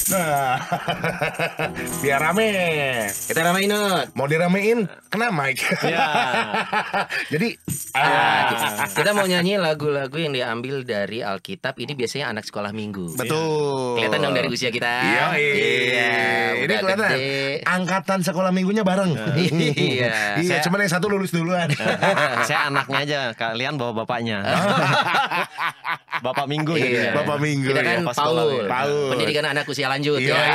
Nah, biar rame. Kita ramein, Not. Mau diramein, kena mic. Ya. Jadi, Kita mau nyanyi lagu-lagu yang diambil dari Alkitab. Ini biasanya anak sekolah minggu. betul. Kelihatan dong dari usia kita. Iya. Ini udah kelihatan. gede. Angkatan sekolah minggunya bareng. Iya. Iya, cuman yang satu lulus duluan. Saya anaknya aja, kalian bawa bapaknya. Bapak minggu Iya. jadinya. Bapak minggu. Kita kan ya. pas sekolah, Paul. Paul. Pendidikan anak usia lanjut Iya. ya.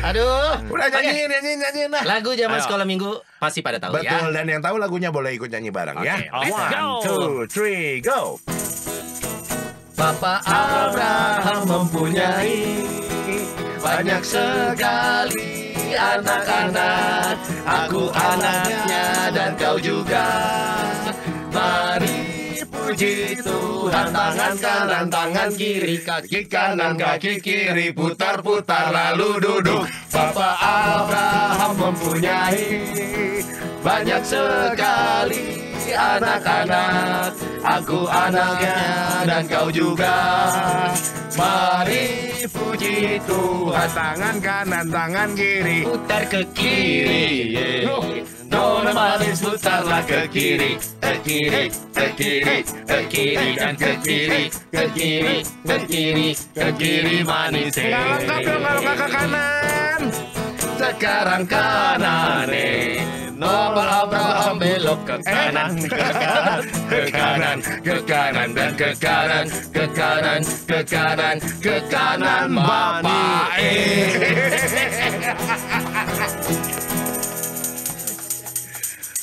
Aduh. Udah nyanyiin nah. Lagu zaman Ayo. sekolah minggu pasti pada tahu ya. Betul, dan yang tahu lagunya boleh ikut nyanyi bareng ya. Oke, let's go. 1, 2, 3, go. Bapak Abraham mempunyai banyak sekali anak-anak. Aku anaknya dan kau juga. Mari puji Tuhan, tangan kanan, tangan kiri, kaki kanan, kaki kiri, putar-putar lalu duduk. Bapak Abraham mempunyai banyak sekali anak-anak. Aku anaknya dan kau juga. Mari puji Tuhan, Tangan kanan, tangan kiri. putar ke kiri. Nona manis putarlah ke kiri, ke kiri, ke kiri, ke kiri dan ke kiri, ke kiri, ke kiri, ke kiri manis. Nggak lengkap dong kalau nggak ke kanan. Sekarang kanan nih. Bapak Abraham belok ke kanan, ke kanan, ke kanan, ke kanan dan ke kanan, ke kanan, ke kanan, ke kanan Bapak.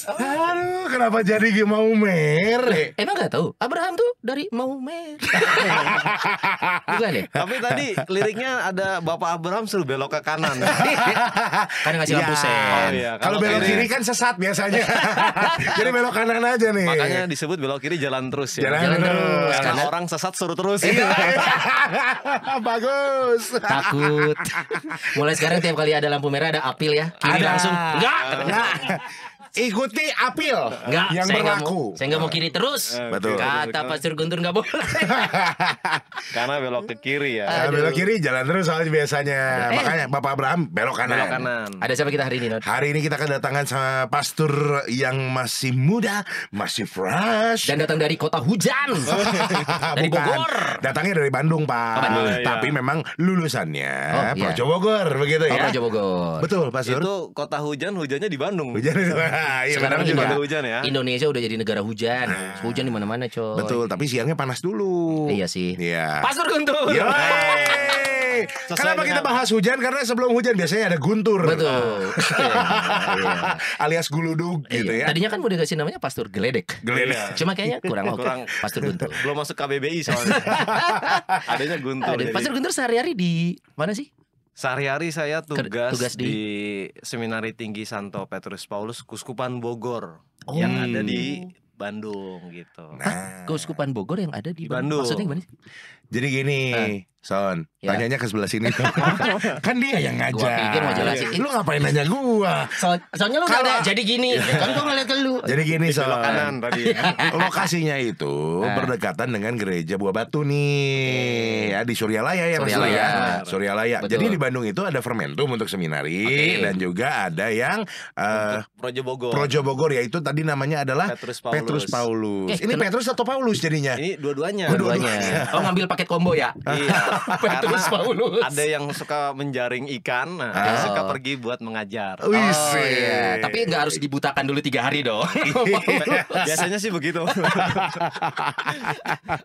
Aduh, kenapa jadi mau mere? Emang gak tahu? Abraham tuh dari Maumer. Bukan ya? Tapi tadi liriknya ada Bapak Abraham suruh belok ke kanan. Kan ngasih lampu sen. Oh iya, Kalau belok kiri kan sesat biasanya. Jadi belok kanan aja nih. Makanya disebut belok kiri jalan terus ya. Jalan terus. Karena Karena orang sesat suruh terus. Bagus. takut. Mulai sekarang tiap kali ada lampu merah ada apil ya. Kiri Ada. langsung. Enggak. Ikuti apil Enggak. yang saya nggak berlaku. Saya nggak mau kiri terus. Betul. Kata Pastor Guntur nggak boleh. Karena belok ke kiri ya. Nah, belok kiri jalan terus soalnya biasanya. Makanya Bapak Abraham belok kanan. Belok kanan. Ada siapa kita hari ini, Not? Hari ini kita kedatangan sama pastor yang masih muda, masih fresh. Dan datang dari kota hujan. Dari Bukan. Bogor. Datangnya dari Bandung, Pak. Oh, Bandung. Tapi memang lulusannya Oh, iya. Projo Bogor, begitu Oh, ya. Projo Bogor. Betul, Pastor. Itu kota hujan, hujannya di Bandung. Hujan itu. Iya, Sekarang benar juga juga. hujan ya. Indonesia udah jadi negara hujan. Hujan di mana-mana, coy. Betul, tapi siangnya panas dulu. Iya sih. Iya. Pastor Guntur. Yeay. Kenapa kita bahas hujan? Karena sebelum hujan biasanya ada guntur. Betul. Iya. Alias guludug gitu Iya. ya. Tadinya kan mau dikasih namanya Pastor Geledek. Geledek. Cuma kayaknya kurang oke. Kurang. Pastor Guntur. Belum masuk KBBI soalnya. Adanya Guntur. Ada. jadi. Pastor Guntur sehari-hari di mana sih? Sehari-hari saya tugas, tugas di Seminari Tinggi Santo Petrus Paulus Kuskupan Bogor Oh. yang ada di Bandung gitu. Nah, Keuskupan Bogor yang ada di Bandung. Maksudnya gimana sih? jadi gini, Son, Ya. tanyanya ke sebelah sini. Kan dia yang ngajar. Gua pikir mau jelasin. Lu ngapain nanya gua? Soalnya lu Kalau- nggak ada. Jadi gini. Kan gua ngeliat ke lu. Jadi gini, Son. Belok kanan tadi. Lokasinya itu berdekatan dengan gereja Buah Batu nih, ya di Suryalaya ya, Suryalaya. Mas, ya. Suryalaya. Betul. Jadi di Bandung itu ada Fermentum untuk seminari Oke. dan juga ada yang Projo Bogor. Projo Bogor, yaitu tadi namanya adalah Petrus Paulus. Petrus Paulus. Eh, Ini Petrus atau Paulus jadinya? Ini dua-duanya. Dua-duanya. Oh, ngambil paket combo ya? Iya. Petrus Karena Paulus. ada yang suka menjaring ikan, nah, ada yang suka pergi buat mengajar. Wih, Oh iya, tapi nggak harus dibutakan dulu 3 hari dong. Biasanya sih begitu.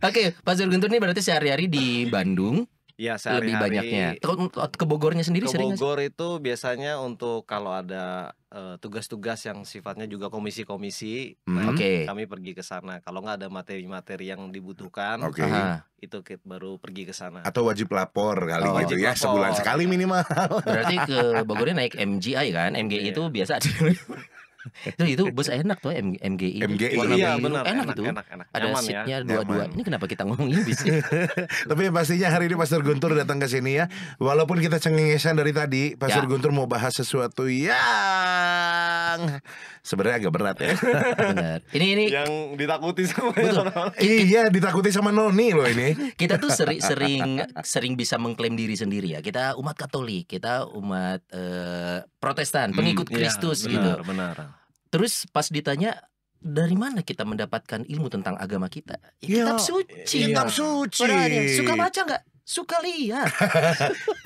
Oke, Pastor Guntur ini berarti sehari-hari di Bandung Ya, lebih sehari-hari banyaknya. Ke Bogornya sendiri ke sering nggak sih? Bogor itu biasanya untuk kalau ada tugas-tugas yang sifatnya juga komisi-komisi, nah, Oke. kami pergi ke sana. Kalau nggak ada materi-materi yang dibutuhkan, Oke. Aha. itu kita baru pergi ke sana. Atau wajib lapor kali Oh, gitu wajib ya, lapor. sebulan sekali minimal. Berarti ke Bogornya naik MGI kan? MGI itu biasa ada. Itu bus enak tuh MGI. MGI. Warna Iya biru. benar, Enak itu. enak. Ada Nyaman ya. seatnya dua-dua. Nyaman. Ini kenapa kita ngomongin bis? Tapi pastinya hari ini Pastor Guntur datang ke sini ya. Walaupun kita cengengesan dari tadi, Pastor Ya. Guntur mau bahas sesuatu yang sebenarnya agak berat ya. Benar. Ini Yang ditakuti sama Betul. orang. Iya, ditakuti sama Noni loh ini. kita tuh sering bisa mengklaim diri sendiri ya. Kita umat Katolik, kita umat Protestan, pengikut Kristus gitu. Benar. Terus pas ditanya dari mana kita mendapatkan ilmu tentang agama kita? Ya, kitab suci. Kitab suci. Berani. Suka baca nggak? Suka lihat,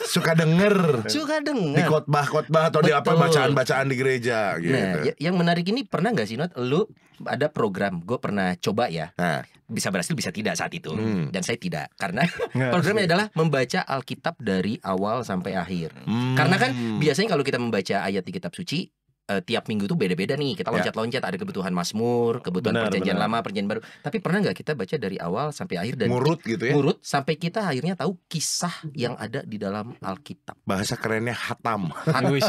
Suka denger suka di dengar. khotbah-khotbah atau di apa Betul. bacaan-bacaan di gereja gitu. Nah, yang menarik ini pernah nggak sih Not? Lu ada program, gue pernah coba ya. Nah, Bisa berhasil, bisa tidak saat itu. Dan saya tidak, karena Nggak programnya sih. adalah membaca Alkitab dari awal sampai akhir. Karena kan biasanya kalau kita membaca ayat di kitab suci, tiap minggu tuh beda-beda nih. Kita loncat-loncat, ada kebutuhan Mazmur, kebutuhan Benar, perjanjian benar. lama, perjanjian baru. Tapi pernah nggak kita baca dari awal sampai akhir dan ngurut gitu ya. ngurut sampai kita akhirnya tahu kisah yang ada di dalam Alkitab. Bahasa kerennya hatam. Wih.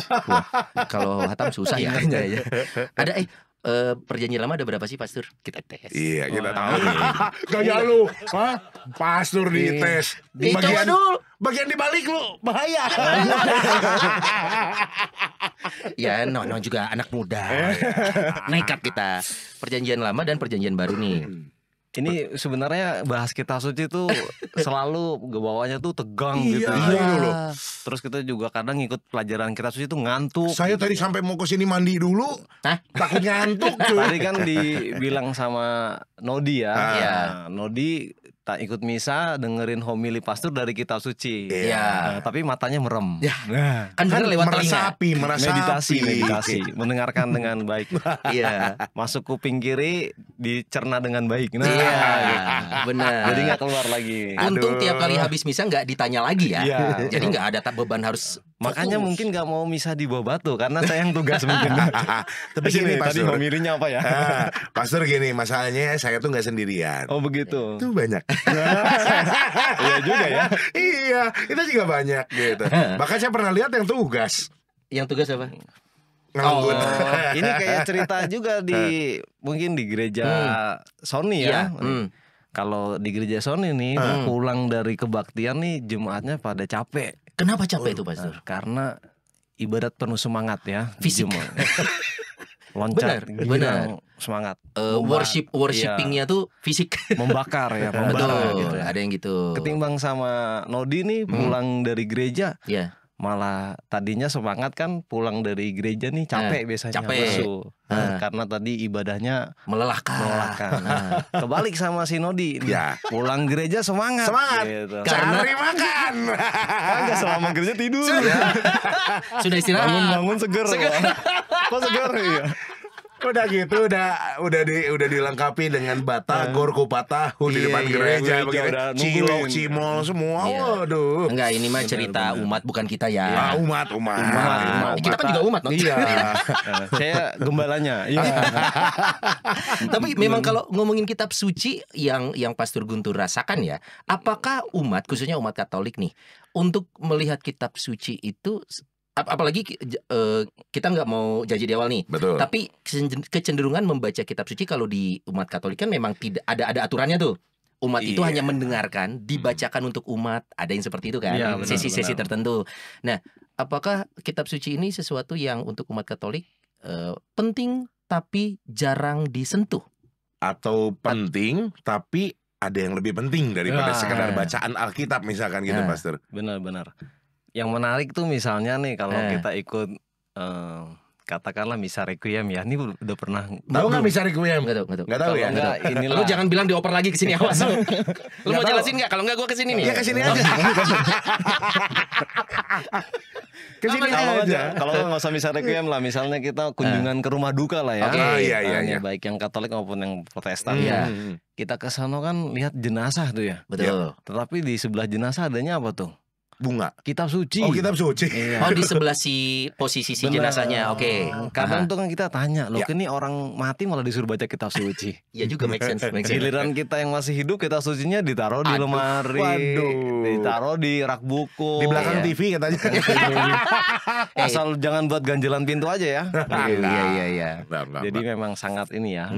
Kalau hatam susah ya. Ada perjanjian lama ada berapa sih Pastor? Kita tes. Iya, kita Wah. tahu. Gaya lu, Hah? Pastor dites. Coba dulu. Bagian di balik lu bahaya. Ya, no juga anak muda. Nekat kita. Perjanjian lama dan perjanjian baru nih. Ini sebenarnya bahas kitab suci tuh selalu bawanya tuh tegang gitu. Iya loh. Terus kita juga kadang ikut pelajaran kitab suci tuh ngantuk. Saya tadi sampai mau ke sini mandi dulu. Hah? Takut ngantuk cuy. Tadi kan dibilang sama Nodi ya. Iya. Nah, Nodi tak ikut misa dengerin homili pastor dari kitab suci. Iya. Nah, tapi matanya merem. Ya. Nah, Kan bener lewat telinga. merasapi. meditasi, mendengarkan dengan baik. Iya. Masuk kuping kiri dicerna dengan baik. Nah, Iya, gitu. benar. Jadi nggak keluar lagi. Untung Aduh. tiap kali habis misa nggak ditanya lagi ya. Iya. Jadi nggak ada beban harus Makanya fokus. mungkin nggak mau misa di bawah batu karena saya yang tugas mungkin. Tapi gini tadi Pastor. homilinya apa ya? Pastor gini, masalahnya saya tuh nggak sendirian. Oh begitu. Itu banyak. Iya juga ya. Iya, itu juga banyak gitu. Bahkan saya pernah lihat yang tugas Yang tugas apa? nganggur. Ini kayak cerita juga di mungkin di gereja Sony Iya. ya. Kalau di gereja Sony nih pulang dari kebaktian nih jemaatnya pada capek. Kenapa capek itu Pastor? Karena ibadat penuh semangat ya. Fisik. Jemaat. Loncat, Benar, girang, benar. semangat. Worshipingnya tuh fisik. Membakar ya, membakar Betul. gitu. Ada yang gitu. Ketimbang sama Nodi nih pulang dari gereja Ya. malah tadinya semangat kan pulang dari gereja nih capek biasanya capek. lesu. Karena tadi ibadahnya Melelahkan. melelahkan. Kebalik sama si Nodi nih. Ya. Pulang gereja semangat. Semangat. Gitu. Cari makan. Kagak selama gereja tidur. Sudah istirahat. Bangun-bangun seger. Kok seger ya? Udah gitu, udah dilengkapi dengan batagor, kupat tahu di Iya, depan iya, gereja, gereja begitu. udah Cilok, nungguin. cimol semua. Iya. Waduh. Enggak, ini mah cerita umat bukan kita ya. Umat. Kita kan juga umat, Not. Iya. Nah, saya gembalanya. Iya. Tapi memang kalau ngomongin kitab suci yang Pastor Guntur rasakan ya, apakah umat khususnya umat Katolik nih untuk melihat kitab suci itu apalagi kita nggak mau janji di awal nih. Betul. Tapi kecenderungan membaca kitab suci kalau di umat Katolik kan memang tidak ada aturannya tuh. Umat itu Iya. hanya mendengarkan, dibacakan untuk umat. Ada yang seperti itu kan, Iya, benar, sesi-sesi benar. tertentu. Nah, apakah kitab suci ini sesuatu yang untuk umat Katolik penting tapi jarang disentuh? Atau penting, tapi ada yang lebih penting daripada Ya. sekedar bacaan Alkitab misalkan gitu, Ya. Pastor. Benar-benar. Yang menarik tuh misalnya nih kalau Eh. kita ikut katakanlah misa requiem ya. Ini udah pernah Tahu nggak bisa requiem? Nggak tahu. Nggak tahu ya? Kalau nggak, inilah. Lu jangan bilang dioper lagi ke sini, awas lu. Lu mau Nggak tahu. jelasin nggak? Kalau nggak gua ke sini nih. Iya, ke sini aja. Ke sini Kalau aja. kalau nggak usah misa requiem lah, misalnya kita kunjungan ke rumah duka lah ya. Oke. Ah, iya, iya, Nah, iya. baik yang Katolik maupun yang Protestan. Iya. Kita ke sana kan lihat jenazah tuh ya. Betul. Tetapi di sebelah jenazah adanya apa tuh? Bunga. kitab suci. Oh, kitab suci. Iya. Oh, di sebelah posisi si Bener. jenazahnya. Oke. Kadang tuh kan kita tanya, loh Ya. ini orang mati malah disuruh baca kitab suci. Ya juga make sense. Giliran kita yang masih hidup, kitab sucinya ditaruh di Aduh, lemari, waduh. ditaruh di rak buku. Di belakang Iya. TV katanya. Asal jangan buat ganjelan pintu aja ya. Iya. Jadi memang sangat ini ya,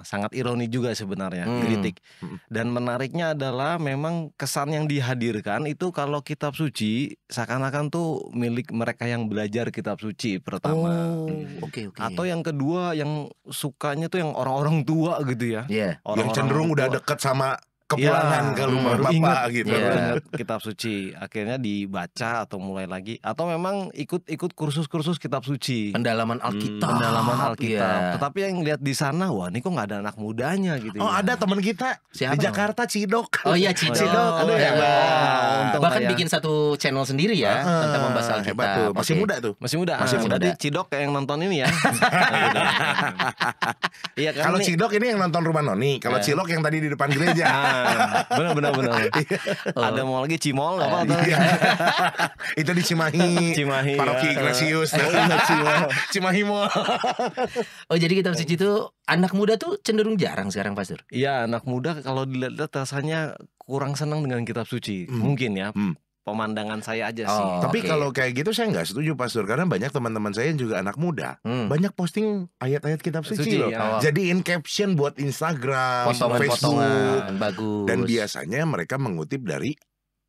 sangat ironi juga sebenarnya kritik. Dan menariknya adalah memang kesan yang dihadirkan itu kalau kitab suci seakan-akan tuh milik mereka yang belajar kitab suci pertama. Oke. Atau yang kedua yang sukanya tuh yang orang-orang tua gitu ya. Iya. Yang Orang-orang cenderung udah tua. deket sama kepulangan ke rumah baru bapak ingat, gitu. Iya. baru ingat kitab suci. Akhirnya dibaca atau mulai lagi. Atau memang ikut kursus-kursus kitab suci. Pendalaman Alkitab. Pendalaman Alkitab. Iya. Tetapi yang lihat di sana, wah ini kok nggak ada anak mudanya gitu. Oh, ya. ada teman kita Siapa di namanya? Jakarta, Cidok. Oh iya, Cidok. Aduh, Hebat. Untung Bahkan kayak- bikin satu channel sendiri ya tentang membahas Alkitab. Hebat tuh. Masih Oke. muda tuh. Masih muda. Masih muda. Tadi Cidok kayak yang nonton ini ya. Iya kan. Kalau Cidok ini yang nonton Rumah Noni, kalau Cilok yang tadi di depan gereja. benar. Ada mau lagi Cimol apa atau Iya. Itu di Cimahi. Cimahi, Paroki ya. Ignatius. Cimahi Mall. Oh, jadi kitab suci itu anak muda tuh cenderung jarang sekarang, Pastor. Iya, anak muda kalau dilihat rasanya kurang senang dengan kitab suci. Mungkin ya. Pemandangan saya aja sih. Oh. Tapi Oke. kalau kayak gitu saya nggak setuju, Pastor, karena banyak teman-teman saya yang juga anak muda, banyak posting ayat-ayat kitab suci Suci, loh. ya. Jadiin caption buat Instagram, Facebook, Potongan-potongan bagus. dan biasanya mereka mengutip dari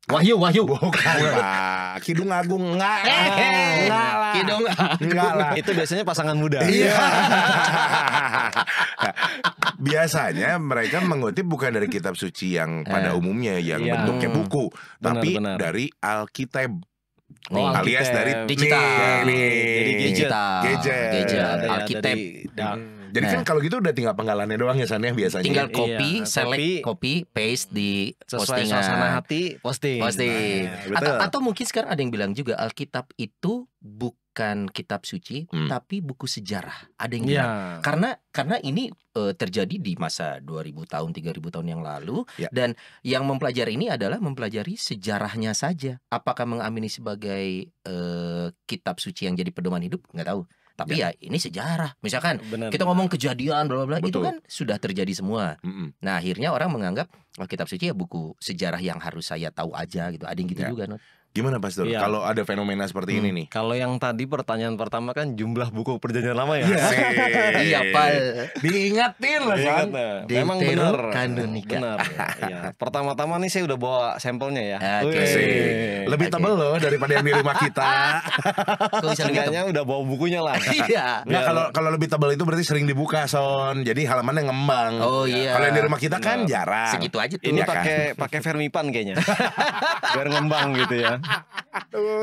Wahyu. bukan Pak, Kidung Agung enggak lah. Kidung. Enggak lah. Itu biasanya pasangan muda. Iya. Biasanya mereka mengutip bukan dari kitab suci yang pada umumnya yang Iya. bentuknya buku, tapi Benar. dari Alkitab. Oh, alias Alkitab. dari Digital. nih. Jadi Digital. Gadget. Ada ya, Alkitab. Jadi kan kalau gitu udah tinggal penggalannya doang ya San ya biasanya. Tinggal copy, Iya, select, copy, paste di Sesuai postingan. suasana hati, posting. Nah, atau, betul. atau mungkin sekarang ada yang bilang juga Alkitab itu bukan kitab suci, tapi buku sejarah. Ada yang bilang. Karena ini terjadi di masa 2000 tahun, 3000 tahun yang lalu, Ya. dan yang mempelajari ini adalah mempelajari sejarahnya saja. Apakah mengamini sebagai kitab suci yang jadi pedoman hidup? Nggak tahu. Tapi ya ini sejarah. Misalkan Benar. kita ngomong kejadian bla bla bla, itu Betul. kan sudah terjadi semua. Nah, akhirnya orang menganggap kitab suci ya buku sejarah yang harus saya tahu aja gitu. Ada yang gitu Ya. juga, Not. Gimana Pastor? Iya. Kalau ada fenomena seperti ini nih. Kalau yang tadi pertanyaan pertama kan jumlah buku perjanjian lama ya. Iya, Pak. Diingatin lah San. Ingat, nah. Memang benar. Deuterokanonika. Benar. Ya. Pertama-tama nih saya udah bawa sampelnya ya. Oke. Wih. Asik. Lebih Oke. tebel loh daripada yang di rumah kita. Kok bisa lebih Seenggaknya udah bawa bukunya lah. Iya. Nggak, kalau lebih tebal itu berarti sering dibuka Son. Jadi halamannya ngembang. Oh iya. Kalau yang di rumah kita kan jarang. Segitu aja tuh. Ini Iya kan? pakai Vermipan kayaknya. Biar ngembang gitu ya.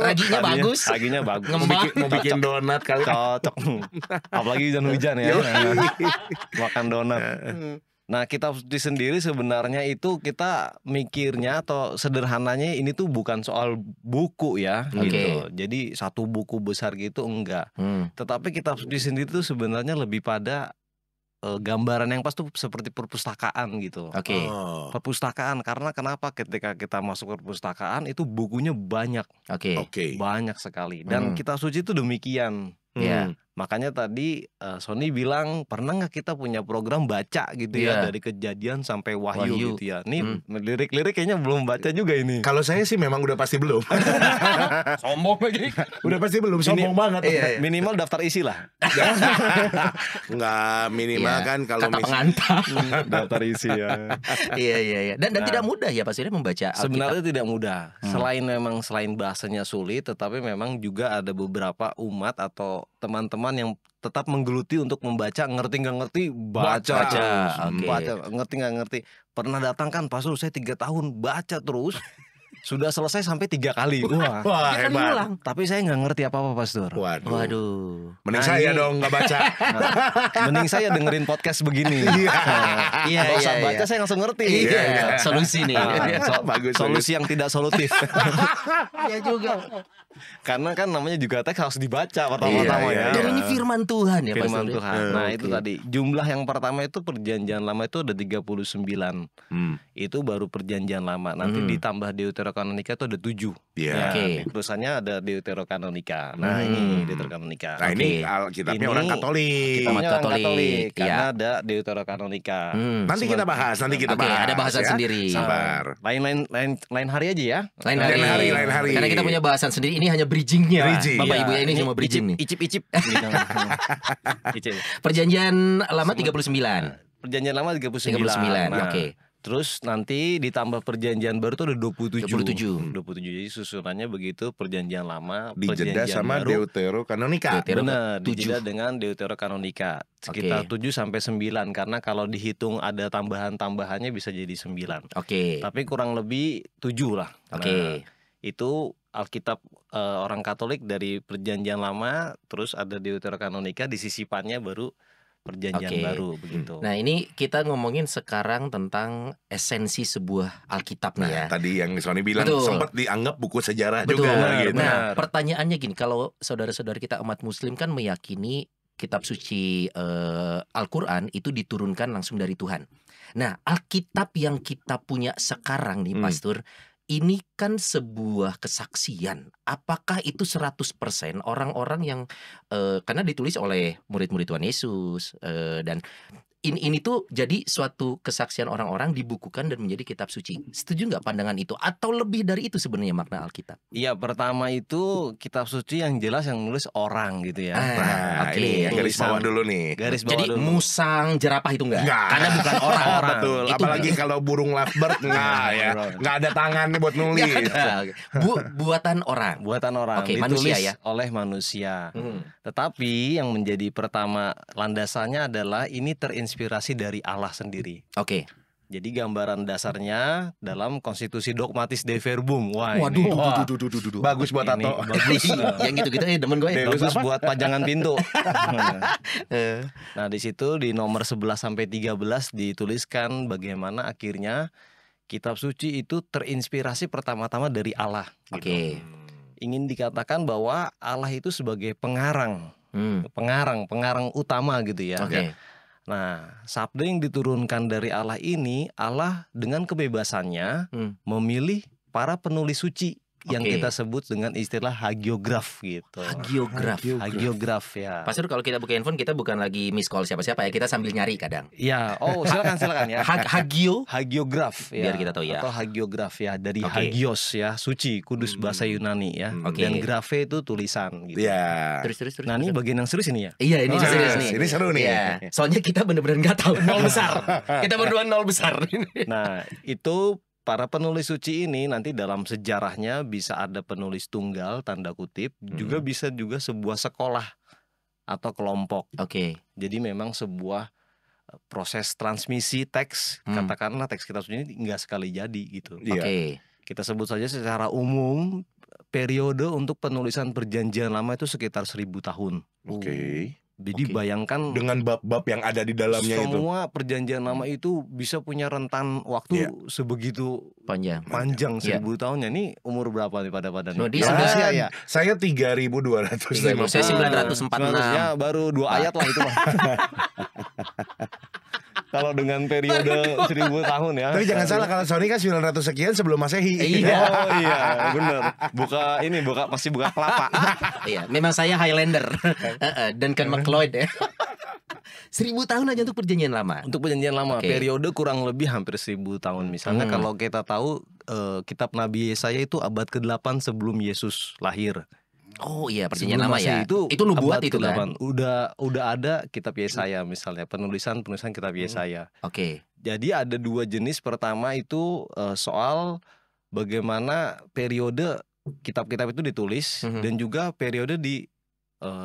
Raginya bagus. Raginya bagus. Ngembang. Mau bikin donat kali. Cocok. Apalagi hujan-hujan ya. Makan donat. Nah, kitab suci sendiri sebenarnya itu kita mikirnya atau sederhananya ini tuh bukan soal buku ya gitu. Jadi satu buku besar gitu enggak. Tetapi kitab suci sendiri tuh sebenarnya lebih pada gambaran yang pas tuh seperti perpustakaan gitu. Oke. Oh, Perpustakaan karena kenapa ketika kita masuk ke perpustakaan itu bukunya banyak Oke. banyak sekali dan kitab suci itu demikian. Ya. Makanya tadi Sony bilang pernah nggak kita punya program baca gitu ya Iya. dari kejadian sampai wahyu, Wahyu. gitu ya. Nih lirik-lirik kayaknya belum baca juga ini. Kalau saya sih memang udah pasti belum. Sombong lagi. Udah pasti belum, sombong banget. Minimal daftar isi lah. Enggak, minimal Iya. kan kalau Kata pengantar. Daftar isi ya. Iya. Dan tidak mudah ya Pak Surya membaca Alkitab. Sebenarnya tidak mudah. Selain bahasanya sulit, tetapi memang juga ada beberapa umat atau teman-teman yang tetap menggeluti untuk membaca, ngerti nggak ngerti baca. Baca. Oke. Baca, ngerti nggak ngerti. Pernah datang kan Pastor, saya 3 tahun baca terus. Sudah selesai sampai 3 kali. Wah. Wah, Dia kan hebat. ngulang. Tapi saya nggak ngerti apa-apa Pastor. Waduh. Mending Nah, saya ini- dong nggak baca. Mending saya dengerin podcast begini. Iya. Iya, Nggak usah iya, baca, iya. saya langsung ngerti. Iya. Solusi nih. Bagus, Solusi yang tidak solutif. Iya juga. Karena kan namanya juga teks harus dibaca pertama-tama Iya, ya. iya. Dan ini firman Tuhan ya Pak Firman Surya. Tuhan. Nah, itu Oke. tadi. Jumlah yang pertama itu perjanjian lama itu ada 39. Itu baru perjanjian lama. Nanti ditambah Deuterokanonikus Deuterokanonika itu ada 7. Iya. Oke. Terusannya ada Deuterokanonika. Nah ini Deuterokanonika. Nah ini Oke. Alkitabnya Ini orang Katolik. Kita Umat orang Katolik, karena iya. ada Deuterokanonika. Nanti kita bahas, Oke, ada bahasan ya. sendiri. Sabar. Lain hari aja ya. Lain Lain hari. Karena kita punya bahasan sendiri, ini hanya bridgingnya. Bridging. Bapak Iya, Ibu ya, ini cuma bridging nih. Icip-icip. Gitu. Icip. Perjanjian lama 39. Perjanjian lama 39. 39, Nah, oke. Terus nanti ditambah perjanjian baru tuh ada 27. 27. 27. Jadi susunannya begitu, perjanjian lama, Dijeda perjanjian sama baru. Deuterokanonika. Benar, 7. dijeda dengan Deuterokanonika. Sekitar 7 sampai 9 karena kalau dihitung ada tambahan-tambahannya bisa jadi 9. Oke. Tapi kurang lebih 7 lah. Oke. Itu Alkitab orang Katolik dari perjanjian lama, terus ada Deuterokanonika, di sisipannya baru perjanjian Oke. baru begitu. Nah, ini kita ngomongin sekarang tentang esensi sebuah Alkitab nih ya. Tadi yang Sony bilang Betul. sempat dianggap buku sejarah Betul. juga gitu. Nah, pertanyaannya gini, kalau saudara-saudara kita umat Muslim kan meyakini kitab suci Al-Quran itu diturunkan langsung dari Tuhan. Nah, Alkitab yang kita punya sekarang nih, Pastor, ini kan sebuah kesaksian. Apakah itu 100% orang-orang yang karena ditulis oleh murid-murid Tuhan Yesus dan ini tuh jadi suatu kesaksian orang-orang dibukukan dan menjadi kitab suci. Setuju nggak pandangan itu? Atau lebih dari itu sebenarnya makna Alkitab? Iya, pertama itu kitab suci yang jelas yang nulis orang gitu ya. Nah, Oke. ini yang garis bawah Tulisan. dulu nih. Garis bawah Jadi dulu. musang jerapah itu enggak? Nggak. Karena bukan orang. Betul. Itu Apalagi kalau burung lovebird nggak ya. Nggak ada tangannya buat nulis. buatan orang. Buatan orang, Oke, ditulis manusia ya. oleh manusia. Hmm. Tetapi yang menjadi pertama landasannya adalah ini terinspirasi dari Allah sendiri. Oke. Jadi gambaran dasarnya dalam konstitusi dogmatis De Verbum. Wah, Waduh, ini, wah, Bagus buat ini tato. bagus. Yang gitu-gitu demen gue. Deus Bagus apa? buat pajangan pintu. Eh, Nah, di situ di nomor 11 sampai 13 dituliskan bagaimana akhirnya kitab suci itu terinspirasi pertama-tama dari Allah. Oke. Ingin dikatakan bahwa Allah itu sebagai pengarang, pengarang utama gitu ya. Oke. Nah, sabda yang diturunkan dari Allah ini, Allah dengan kebebasannya memilih para penulis suci yang Oke. kita sebut dengan istilah hagiograf gitu. Hagiograf. Hagiograf ya. Pastor, kalau kita buka handphone kita bukan lagi miss call siapa-siapa ya, kita sambil nyari kadang. Ya, oh silakan ya. Hagio. Hagiograf ya. Biar kita tahu ya. Atau hagiograf ya, dari Oke. hagios ya, suci, kudus bahasa Yunani ya. Oke. Dan grafe itu tulisan gitu. Ya. Terus. Nah, ini bagian yang serius ini ya. Iya, ini Oh, serius yes. nih. Ini seru nih. Iya. Soalnya kita bener-bener nggak tahu nol besar. Kita berdua nol besar. Nah, itu para penulis suci ini nanti dalam sejarahnya bisa ada penulis tunggal tanda kutip, juga bisa juga sebuah sekolah atau kelompok. Oke. Jadi memang sebuah proses transmisi teks, katakanlah teks kitab suci ini nggak sekali jadi gitu. Iya. Oke. Kita sebut saja secara umum periode untuk penulisan perjanjian lama itu sekitar 1000 tahun. Oke. Jadi Oke. bayangkan Dengan bab-bab yang ada di dalamnya itu. semua perjanjian lama itu bisa punya rentan waktu Iya. sebegitu Panjang. panjang, Iya. 1000 tahunnya. Ini umur berapa nih pada No, nih? dia Manusia sembilan- ya. Saya 3.250. Saya 946. Ya baru 2 ayat lah itu mah. Kalau dengan periode 1000 tahun ya. Tapi jangan salah, kalau Sony kan 900 sekian sebelum Masehi. Iya. Oh iya, bener. Masih buka kelapa. Iya, memang saya Highlander. Duncan MacLeod ya. 1000 tahun aja untuk perjanjian lama. Untuk perjanjian lama, Oke. periode kurang lebih hampir 1000 tahun. Misalnya kalau kita tahu kitab Nabi Yesaya itu abad ke-8 sebelum Yesus lahir. Oh iya, perjanjian Sebelum lama ya. Masehi Itu nubuat abad itu kan. ke-8. Udah ada kitab Yesaya misalnya, penulisan kitab Yesaya. Oke. Jadi ada 2 jenis. Pertama itu soal bagaimana periode kitab-kitab itu ditulis dan juga periode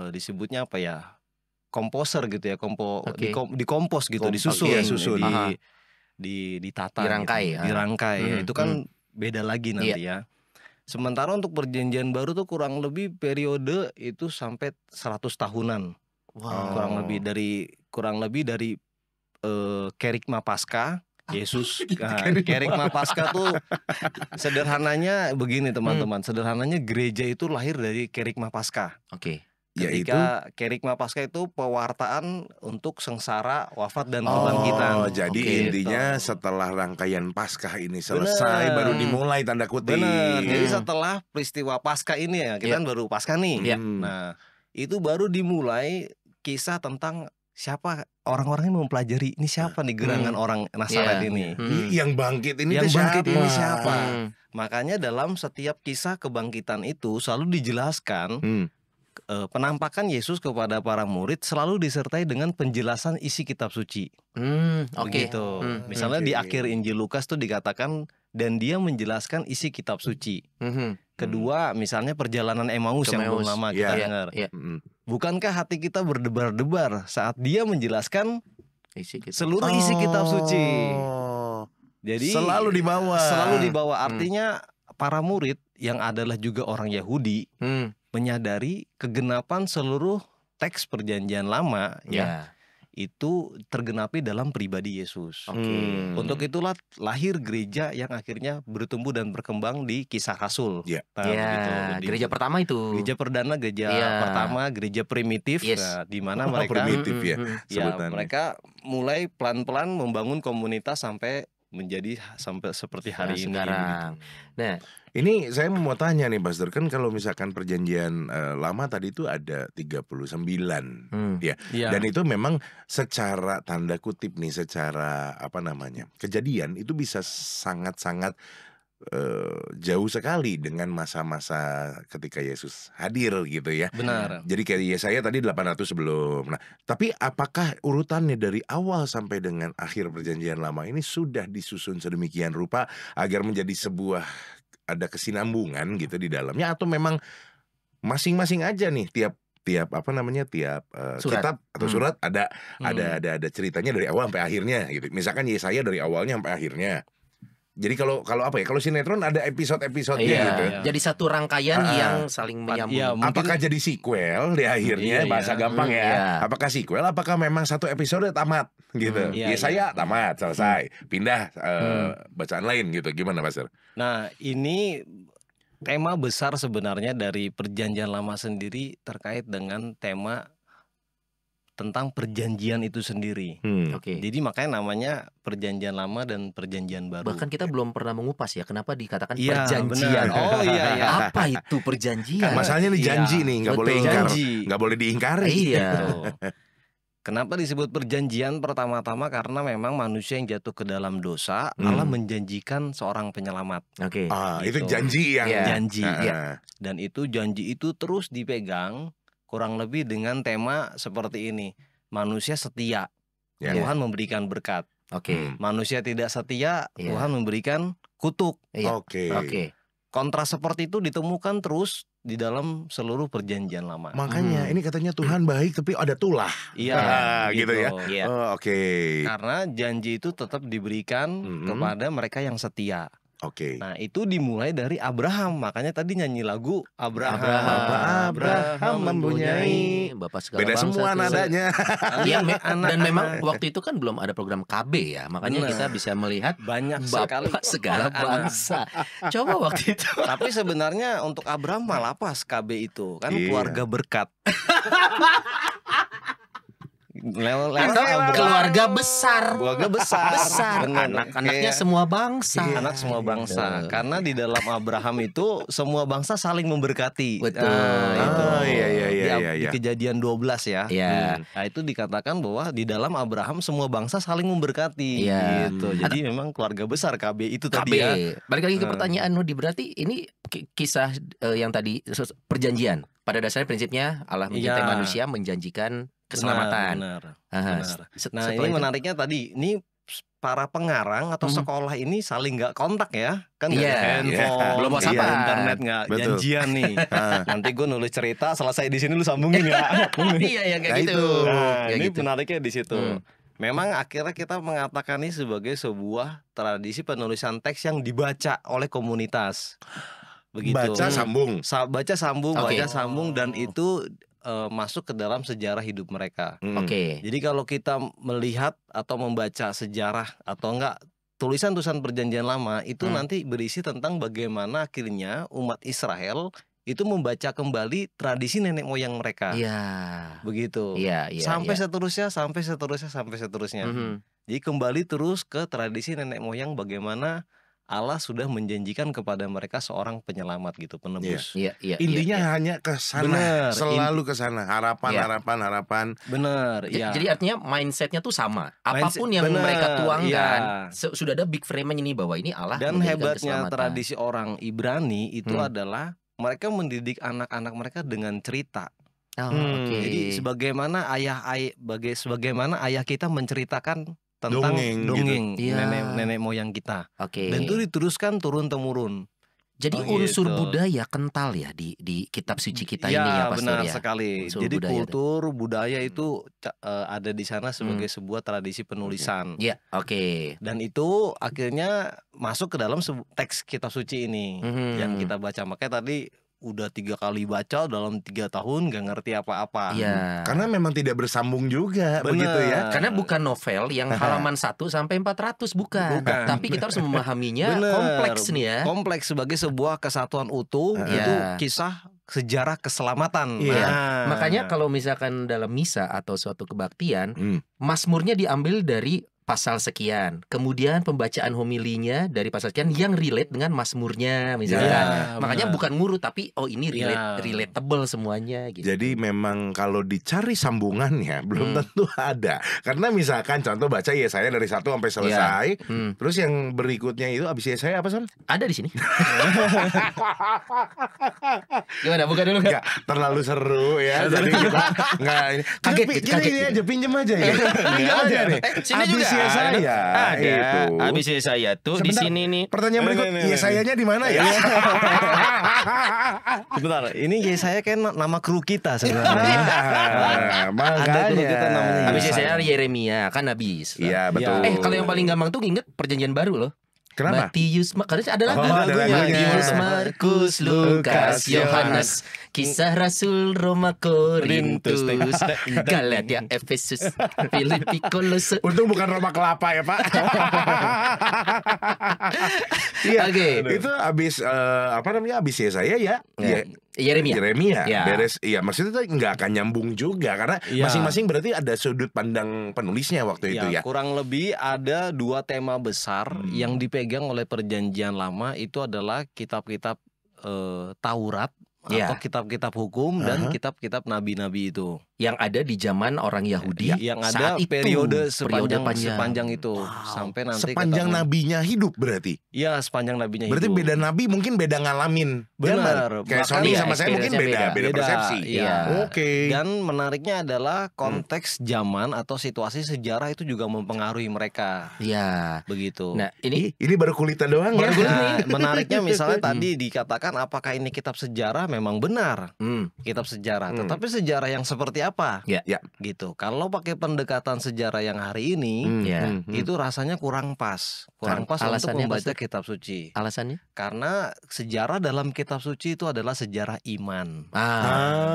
disebutnya apa ya? Komposer gitu ya, Oke. dikompos gitu, Kompos, disusun, iya, susun. ditata, Dirangkai, gitu. Dirangkai. Ya, itu kan beda lagi nanti Iya. ya. Sementara untuk perjanjian baru tuh kurang lebih periode itu sampai 100 tahunan. Wow. Kurang lebih dari Kerigma Paskah Yesus. Kerigma Paskah tuh sederhananya begini teman-teman. Sederhananya gereja itu lahir dari Kerigma Paskah. Oke. Yaitu Ketika Kerigma Paskah itu pewartaan untuk sengsara, wafat dan kebangkitan. jadi Oke. intinya Gitu. setelah rangkaian Paskah ini selesai baru Bener. dimulai tanda kutip. Benar. Jadi setelah peristiwa Paskah ini ya, kita kan baru Paskah nih. Iya. Nah, itu baru dimulai kisah tentang siapa orang-orang yang mempelajari ini siapa nih gerangan orang Nazaret Iya. ini. Yang bangkit ini Yang tuh bangkit siapa? ini siapa? Hmm. Makanya dalam setiap kisah kebangkitan itu selalu dijelaskan penampakan Yesus kepada para murid selalu disertai dengan penjelasan isi kitab suci. Oke. Begitu. Misalnya di akhir Injil Lukas tuh dikatakan dan dia menjelaskan isi kitab suci. Kedua, misalnya perjalanan Emmaus yang belum Emmaus. lama Iya. kita dengar. Iya. Bukankah hati kita berdebar-debar saat dia menjelaskan Isi kita. seluruh isi kitab suci? Oh. Jadi Selalu dibawa. Selalu dibawa. Artinya para murid yang adalah juga orang Yahudi menyadari kegenapan seluruh teks perjanjian lama ya itu tergenapi dalam pribadi Yesus. Untuk itulah lahir gereja yang akhirnya bertumbuh dan berkembang di Kisah Rasul. Iya. Nah, Ya, begitu. gereja pertama itu. Gereja perdana, gereja Iya. pertama, gereja primitif, Yes. nah, di mana Oh, mereka primitif ya ya sebutannya. mereka mulai pelan-pelan membangun komunitas sampai menjadi sampai seperti hari ini. sekarang. Nah, Ini saya mau tanya nih Pastor, kan kalau misalkan perjanjian lama tadi itu ada 39 ya. Iya. Dan itu memang secara tanda kutip nih, secara apa namanya, kejadian itu bisa sangat-sangat jauh sekali dengan masa-masa ketika Yesus hadir gitu ya. Benar. Jadi kayak Yesaya tadi 800 sebelum. Nah, tapi apakah urutannya dari awal sampai dengan akhir perjanjian lama ini sudah disusun sedemikian rupa agar menjadi sebuah ada kesinambungan gitu di dalamnya, atau memang masing-masing aja nih tiap apa namanya tiap Surat. kitab atau surat ada ceritanya dari awal sampai akhirnya gitu. Misalkan Yesaya dari awalnya sampai akhirnya. Jadi kalau apa ya, kalau sinetron ada episode-episodenya gitu. Iya. Jadi satu rangkaian yang saling menyambung. Iya, mungkin- Apakah jadi sequel di akhirnya, Iya, bahasa iya. gampang ya? Iya. Apakah sequel? Apakah memang satu episode tamat gitu? Iya, Yesaya tamat, selesai, pindah bacaan lain gitu. Gimana Pastor? Nah, ini tema besar sebenarnya dari perjanjian lama sendiri terkait dengan tema tentang perjanjian itu sendiri. Oke. Jadi makanya namanya perjanjian lama dan perjanjian baru. Bahkan kita belum pernah mengupas ya, kenapa dikatakan Iya, perjanjian. benar. Oh iya, iya. Apa itu perjanjian? Masalahnya nih janji Iya, nih, nggak betul. boleh ingkar, Janji. nggak boleh diingkari. Iya. Betul. Kenapa disebut perjanjian? Pertama-tama karena memang manusia yang jatuh ke dalam dosa, Allah menjanjikan seorang penyelamat. Oke. Itu Gitu. janji yang Iya. Janji. Ah, Dan itu janji itu terus dipegang kurang lebih dengan tema seperti ini. Manusia setia, Ya. Tuhan memberikan berkat. Oke. Manusia tidak setia, Iya. Tuhan memberikan kutuk. Iya. Oke. Oke. Kontras seperti itu ditemukan terus di dalam seluruh perjanjian lama. Makanya ini katanya Tuhan baik tapi ada tulah. Iya, gitu ya. Iya. Oh, oke. Karena janji itu tetap diberikan kepada mereka yang setia. Oke. Nah, itu dimulai dari Abraham. Makanya tadi nyanyi lagu Abraham. Abraham mempunyai Bapak segala Beda bangsa semua tuh. nadanya. Iya, Anak-anak. dan memang waktu itu kan belum ada program KB ya, makanya Benar. kita bisa melihat Banyak sekali Bapak segala anak-anak. bangsa. Coba waktu itu. Tapi sebenarnya untuk Abraham malah pas KB itu kan Iya. keluarga berkat. Lewat Atau Abraham. keluarga besar. Keluarga besar. Benar. Anak-anaknya Kayak semua bangsa. anak semua bangsa. Betul. Karena di dalam Abraham itu semua bangsa saling memberkati. Betul. Itu. Oh, iya, iya, iya, Di- iya, di iya. Kejadian 12 ya. Iya. Nah, itu dikatakan bahwa di dalam Abraham semua bangsa saling memberkati. Iya. Gitu. Jadi memang keluarga besar KB itu KB. tadi ya. Balik lagi ke pertanyaan Nudi, berarti ini kisah yang tadi perjanjian. Pada dasarnya prinsipnya Allah mencintai Iya. manusia, menjanjikan keselamatan. Benar. Aha. benar. Se- Nah, setelah ini itu- menariknya tadi, ini para pengarang atau sekolah ini saling nggak kontak ya, kan nggak Iya, ada handphone, iya. Belum WhatsApp-an. nggak ada internet, nggak Betul. janjian nih. Nanti gue nulis cerita, selesai di sini lu sambungin ya. Iya ya kayak Nah, gitu. itu. Nah, Kayak ini gitu. menariknya di situ. Memang akhirnya kita mengatakan ini sebagai sebuah tradisi penulisan teks yang dibaca oleh komunitas. Begitu. Baca sambung. Baca sambung, Oke. baca sambung, dan itu masuk ke dalam sejarah hidup mereka. Oke. Jadi kalau kita melihat atau membaca sejarah atau enggak tulisan-tulisan perjanjian lama itu nanti berisi tentang bagaimana akhirnya umat Israel itu membaca kembali tradisi nenek moyang mereka. Iya. Begitu. Iya. Sampai seterusnya. Jadi kembali terus ke tradisi nenek moyang bagaimana Allah sudah menjanjikan kepada mereka seorang penyelamat gitu, penebus. Iya. Intinya hanya ke sana, Bener. selalu ke sana, harapan. Bener, ya. Jadi artinya mindsetnya tuh sama. Apapun yang bener, mereka tuangkan, iya. sudah ada big frame-nya ini bahwa ini Allah Dan memberikan hebatnya keselamatan. tradisi orang Ibrani itu adalah mereka mendidik anak-anak mereka dengan cerita. Oh, oke. Jadi sebagaimana ayah kita menceritakan tentang dongeng gitu. nenek moyang kita. Oke. Dan itu diteruskan turun temurun. Jadi unsur budaya kental ya di kitab suci kita ini ya, Pastor benar ya. sekali. Unsur Jadi budaya kultur budaya itu ada di sana sebagai sebuah tradisi penulisan. Iya, oke. Dan itu akhirnya masuk ke dalam teks kitab suci ini yang kita baca. Makanya tadi udah 3 kali baca dalam 3 tahun gak ngerti apa-apa. Iya. Karena memang tidak bersambung juga, Bener. begitu ya. Karena bukan novel yang halaman 1 sampai 400 bukan. Tapi kita harus memahaminya Bener. kompleks nih ya. Kompleks sebagai sebuah kesatuan utuh. Itu kisah sejarah keselamatan. Iya. Makanya kalau misalkan dalam misa atau suatu kebaktian, Mazmurnya diambil dari pasal sekian, kemudian pembacaan homilinya dari pasal sekian yang relate dengan Mazmurnya misalkan. Makanya bukan ngurut tapi ini relatable semuanya gitu. Jadi memang kalau dicari sambungannya belum tentu ada. Karena misalkan contoh baca Yesaya dari 1 sampai selesai, terus yang berikutnya itu abis Yesaya apa, Son? Ada di sini. Gimana? Buka dulu Nggak terlalu seru ya. Jadi kita nggak ini. Kaget. Gini aja, pinjem aja ya. Nggak ada nih. Sini Abis juga Yesaya. ada. Itu. Habis Yesaya tuh di Sebentar, sini nih. Pertanyaan berikut, Yesayanya di mana ya? Sebentar, ini Yesaya kan nama kru kita sebenarnya. Makanya. kru kita namanya Habis Yesaya Yeremia kan habis. Iya, betul. Kalau yang paling gampang tuh inget Perjanjian Baru loh. Kenapa? Matius, karena ada lagu. ada lagunya. Matius, Markus, Lukas, Yohanes, Kisah Rasul, Roma, Korintus, Galatia, Efesus, Filipi, Kolose. Untung bukan Roma Kelapa ya, Pak. Iya. Oke. Itu abis abis Yesaya ya. Yeremia. Ya. Beres. Iya, maksudnya itu nggak akan nyambung juga karena masing-masing berarti ada sudut pandang penulisnya waktu itu ya. Kurang lebih ada 2 tema besar yang dipegang oleh Perjanjian Lama, itu adalah kitab-kitab Taurat atau kitab-kitab hukum dan kitab-kitab nabi-nabi itu yang ada di zaman orang Yahudi yang saat ada itu, periode panjang. sepanjang itu sampai nanti sepanjang nabinya hidup berarti. Iya, sepanjang nabinya Berarti hidup. beda nabi mungkin beda ngalamin. Benar. Kayak Bahkan Sony sama saya mungkin beda persepsi. Iya. Oke. Dan menariknya adalah konteks zaman atau situasi sejarah itu juga mempengaruhi mereka. Iya. Begitu. Nah, ini baru kulitan doang ya. Nah, menariknya misalnya tadi dikatakan apakah ini kitab sejarah, memang benar kitab sejarah, tetapi sejarah yang seperti apa? Ya. Gitu. Kalau pakai pendekatan sejarah yang hari ini, itu rasanya kurang pas untuk alasannya membaca kitab suci. Alasannya? Karena sejarah dalam kitab suci itu adalah sejarah iman.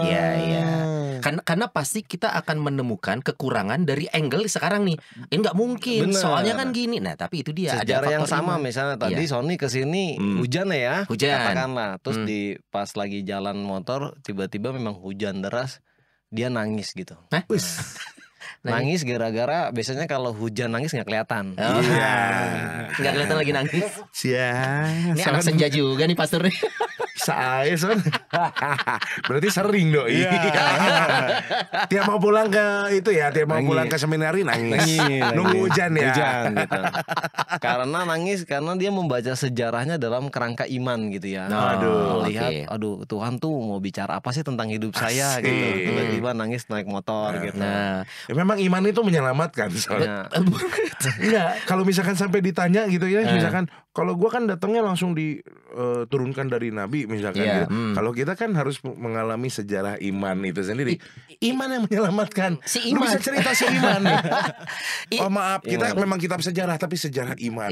Iya. Karena pasti kita akan menemukan kekurangan dari angle sekarang nih. Ini nggak mungkin. Bener. Soalnya kan gini. Nah, tapi itu dia. Sejarah ada yang faktor sama, iman. misalnya tadi Sony kesini hujan ya, Hujan. katakanlah. Terus pas lagi jalan motor tiba-tiba memang hujan deras, dia nangis gitu. Hah? Nangis gara-gara biasanya kalau hujan nangis nggak kelihatan. Iya. Nggak kelihatan lagi nangis. Ini anak senja juga nih pastor. Saya Son. Berarti sering doi. Tiap mau pulang ke itu ya, tiap mau pulang ke seminari nangis. Nunggu hujan ya. Hujan gitu. Karena nangis karena dia membaca sejarahnya dalam kerangka iman gitu ya. Melihat aduh Tuhan tuh mau bicara apa sih tentang hidup saya gitu. Tiba-tiba nangis naik motor gitu. Ya, memang iman itu menyelamatkan soalnya. Enggak, kalau misalkan sampai ditanya gitu ya, misalkan kalau gua kan datangnya langsung diturunkan dari nabi misalkan gitu. Kalau kita kan harus mengalami sejarah iman itu sendiri. Iman yang menyelamatkan. Si Lu iman. bisa cerita si iman nih. Oh maaf, kita memang kitab sejarah tapi sejarah iman.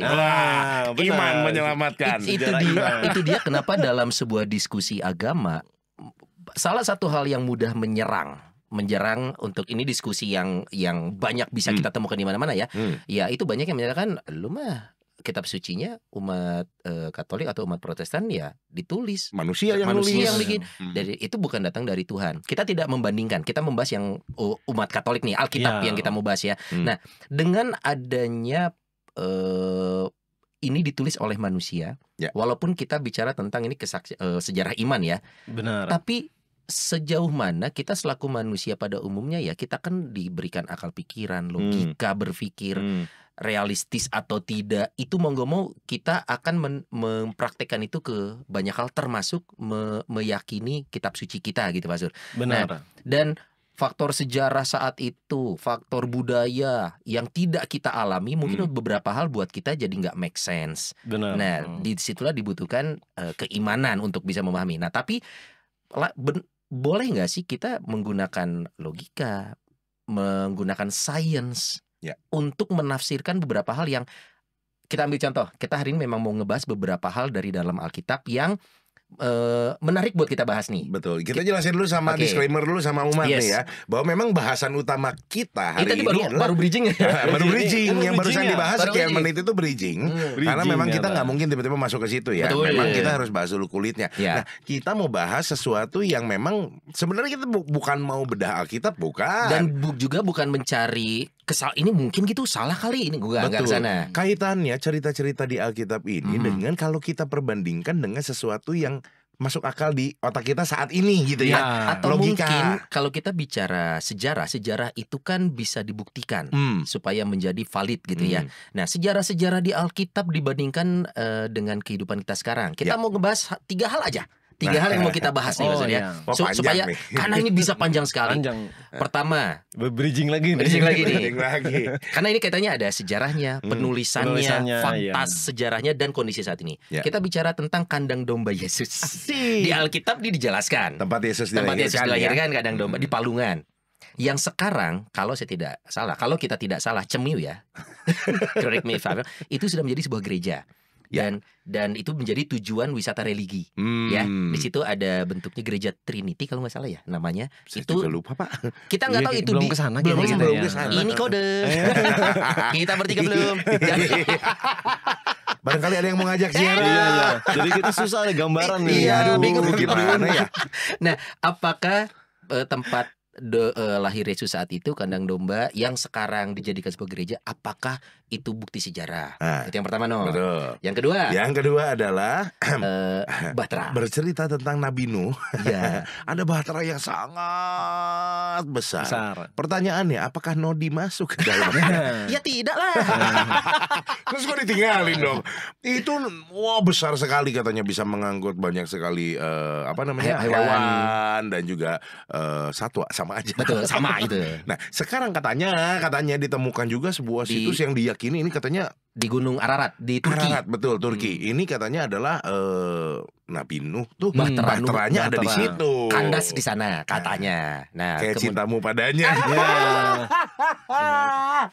Iman menyelamatkan. Itu dia kenapa dalam sebuah diskusi agama salah satu hal yang mudah menjerang untuk ini diskusi yang banyak bisa kita temukan di mana-mana ya. Ya itu banyak yang menyatakan lu mah kitab sucinya umat Katolik atau umat Protestan ya ditulis Manusia yang manusia nulis. yang bikin. Dari itu bukan datang dari Tuhan. Kita tidak membandingkan. Kita membahas yang umat Katolik nih, Alkitab yang kita mau bahas ya. Nah, dengan adanya ini ditulis oleh manusia, walaupun kita bicara tentang ini sejarah iman ya. Benar. Tapi sejauh mana kita selaku manusia pada umumnya ya, kita kan diberikan akal pikiran, logika berpikir, realistis atau tidak, itu mau gak mau kita akan mempraktekkan itu ke banyak hal, termasuk meyakini kitab suci kita gitu Pak Sur. Benar. Nah, dan faktor sejarah saat itu, faktor budaya yang tidak kita alami, mungkin beberapa hal buat kita jadi nggak make sense. Benar. Nah, disitulah dibutuhkan keimanan untuk bisa memahami. Nah, tapi boleh nggak sih kita menggunakan logika, menggunakan sains untuk menafsirkan beberapa hal yang kita ambil contoh. Kita hari ini memang mau ngebahas beberapa hal dari dalam Alkitab yang menarik buat kita bahas nih. Betul. Kita jelasin dulu sama disclaimer dulu sama umat nih ya, bahwa memang bahasan utama kita hari ini baru bridging ya. Baru bridging yang barusan dibahas sekian bridging. menit itu bridging. Karena memang kita nggak mungkin tiba-tiba masuk ke situ ya. Betul. Memang kita harus bahas dulu kulitnya. Nah, kita mau bahas sesuatu yang memang sebenarnya kita bukan mau bedah Alkitab, bukan. Dan juga bukan mencari ini mungkin gitu salah kali ini, gue nggak kesana. Kaitannya cerita-cerita di Alkitab ini dengan kalau kita perbandingkan dengan sesuatu yang masuk akal di otak kita saat ini gitu ya. Atau logika. Mungkin kalau kita bicara sejarah itu kan bisa dibuktikan supaya menjadi valid gitu ya. Nah, sejarah-sejarah di Alkitab dibandingkan dengan kehidupan kita sekarang, kita mau ngebahas 3 hal aja. 3 hal yang mau kita bahas nih maksudnya. Supaya karena ini bisa panjang sekali. Pertama, bridging lagi nih. Karena ini kaitannya ada sejarahnya, penulisannya, fakta sejarahnya dan kondisi saat ini. Kita bicara tentang kandang domba Yesus. Di Alkitab dijelaskan. Tempat Yesus dilahirkan kandang domba di Palungan. Yang sekarang kalau kita tidak salah, Cemiu ya. Correct me if I'm wrong, itu sudah menjadi sebuah gereja. Dan itu menjadi tujuan wisata religi. Ya, di situ ada bentuknya gereja Trinity kalau nggak salah ya namanya. Saya itu juga lupa Pak. Kita nggak tahu itu belum kesana belum kesana. Ini kode. Kita bertiga belum. Barangkali ada yang mau ngajak ziarah. Jadi kita susah ada gambaran nih. Bingung gimana ya. Nah, apakah tempat lahir Yesus saat itu, kandang domba yang sekarang dijadikan sebuah gereja, apakah itu bukti sejarah? Itu yang pertama, no. Betul. Yang kedua adalah Bahtera. Bercerita tentang Nabi Nuh. Ada Bahtera yang sangat besar. Pertanyaannya, apakah Nodi masuk ke dalamnya? Ya tidak lah. Terus kok ditinggalin dong? Itu besar sekali katanya, bisa mengangkut banyak sekali hewan dan juga satwa. Sama aja. Betul, sama itu. Nah, sekarang katanya ditemukan juga sebuah situs yang diyakini ini katanya di Gunung Ararat di Turki. Ararat, betul, Turki. Ini katanya adalah Nabi Nuh tuh bahteranya ada di situ. Kandas di sana katanya. Nah, kayak cintamu padanya.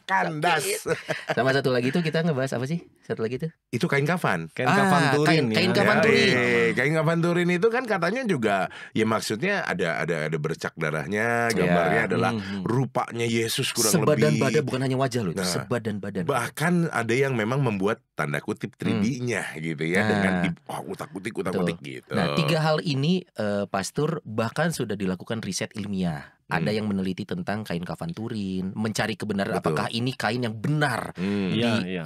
Kandas. Sama satu lagi tuh kita ngebahas apa sih? Satu lagi tuh. Itu kain kafan. Kain kafan Turin. Kain kafan Turin. Kain kafan Turin itu kan katanya juga ya maksudnya ada bercak darahnya, gambarnya adalah rupanya Yesus kurang sebadan lebih. badan, bukan hanya wajah loh, sebadan badan. Bahkan ada yang memang membuat tanda kutip 3D-nya gitu ya, dengan utak-utik gitu. Nah, 3 hal ini Pastor bahkan sudah dilakukan riset ilmiah. Ada yang meneliti tentang kain kafan Turin, mencari kebenaran apakah ini kain yang benar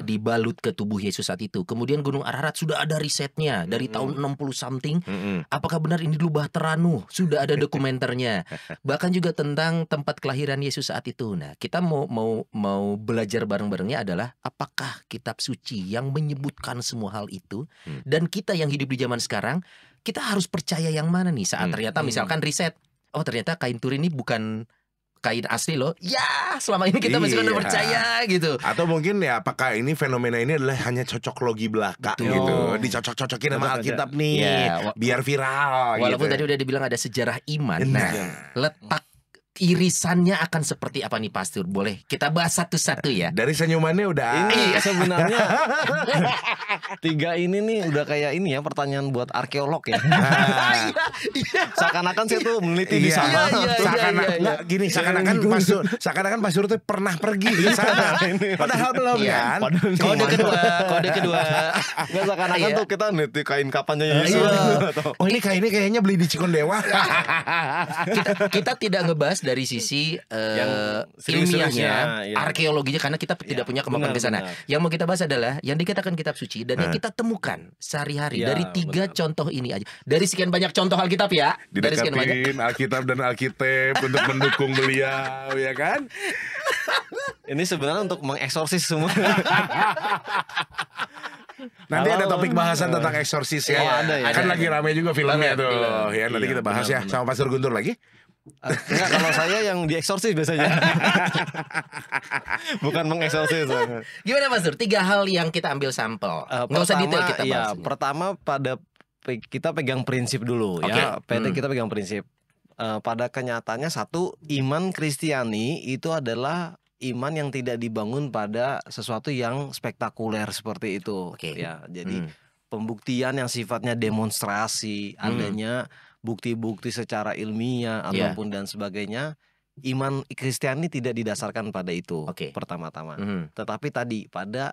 dibalut ke tubuh Yesus saat itu. Kemudian Gunung Ararat sudah ada risetnya dari tahun 60 something. Apakah benar ini dulu Bahtera Nuh? Sudah ada dokumenternya. Bahkan juga tentang tempat kelahiran Yesus saat itu. Nah, kita mau belajar bareng-barengnya adalah apakah kitab suci yang menyebutkan semua hal itu, dan kita yang hidup di zaman sekarang, kita harus percaya yang mana nih saat ternyata misalkan riset, oh ternyata kain Turin ini bukan kain asli loh. Ya, selama ini kita masih udah percaya gitu. Atau mungkin ya apakah ini fenomena ini adalah hanya cocok logi belaka gitu. Dicocok-cocokin sama Alkitab nih biar viral. Walaupun gitu. tadi udah dibilang ada sejarah iman. Nah, letak irisannya akan seperti apa nih Pastor? Boleh kita bahas satu-satu ya. Dari senyumannya udah. Ini sebenarnya 3 ini nih udah kayak ini ya, pertanyaan buat arkeolog ya. Seakan-akan saya tuh meneliti di sana. Seakan-akan Pastor tuh pernah pergi ke sana. Padahal belum kan. Kode kedua. Nggak, seakan-akan tuh kita meneliti kain kapannya Yesus. Oh ini kayaknya beli di Cikondewa. Kita tidak ngebahas dari sisi ilmiahnya, ya. arkeologinya, karena kita tidak punya kemampuan ke sana. Yang mau kita bahas adalah yang dikatakan kitab suci dan yang kita temukan sehari-hari dari 3 contoh ini aja. Dari sekian banyak contoh Alkitab ya. Dari sekian banyak Alkitab dan Alkitab untuk mendukung beliau, ya kan? Ini sebenarnya untuk mengeksorsis semua. Nanti ada topik bahasan tentang eksorsis ya. Oh, ada ya. Kan lagi rame juga filmnya tuh. Film. Ya nanti kita bahas ya sama Pastor Guntur lagi. Enggak, kalau saya yang dieksorsis biasanya. Bukan mengeksorsis. Gimana Pastor? 3 hal yang kita ambil sampel. Nggak usah detail kita bahas. Pertama kita pegang prinsip dulu ya. Kita pegang prinsip. Pada kenyataannya satu, iman Kristiani itu adalah iman yang tidak dibangun pada sesuatu yang spektakuler seperti itu. Ya, jadi pembuktian yang sifatnya demonstrasi, adanya bukti-bukti secara ilmiah ataupun dan sebagainya, iman Kristiani tidak didasarkan pada itu. Pertama-tama. Tetapi tadi pada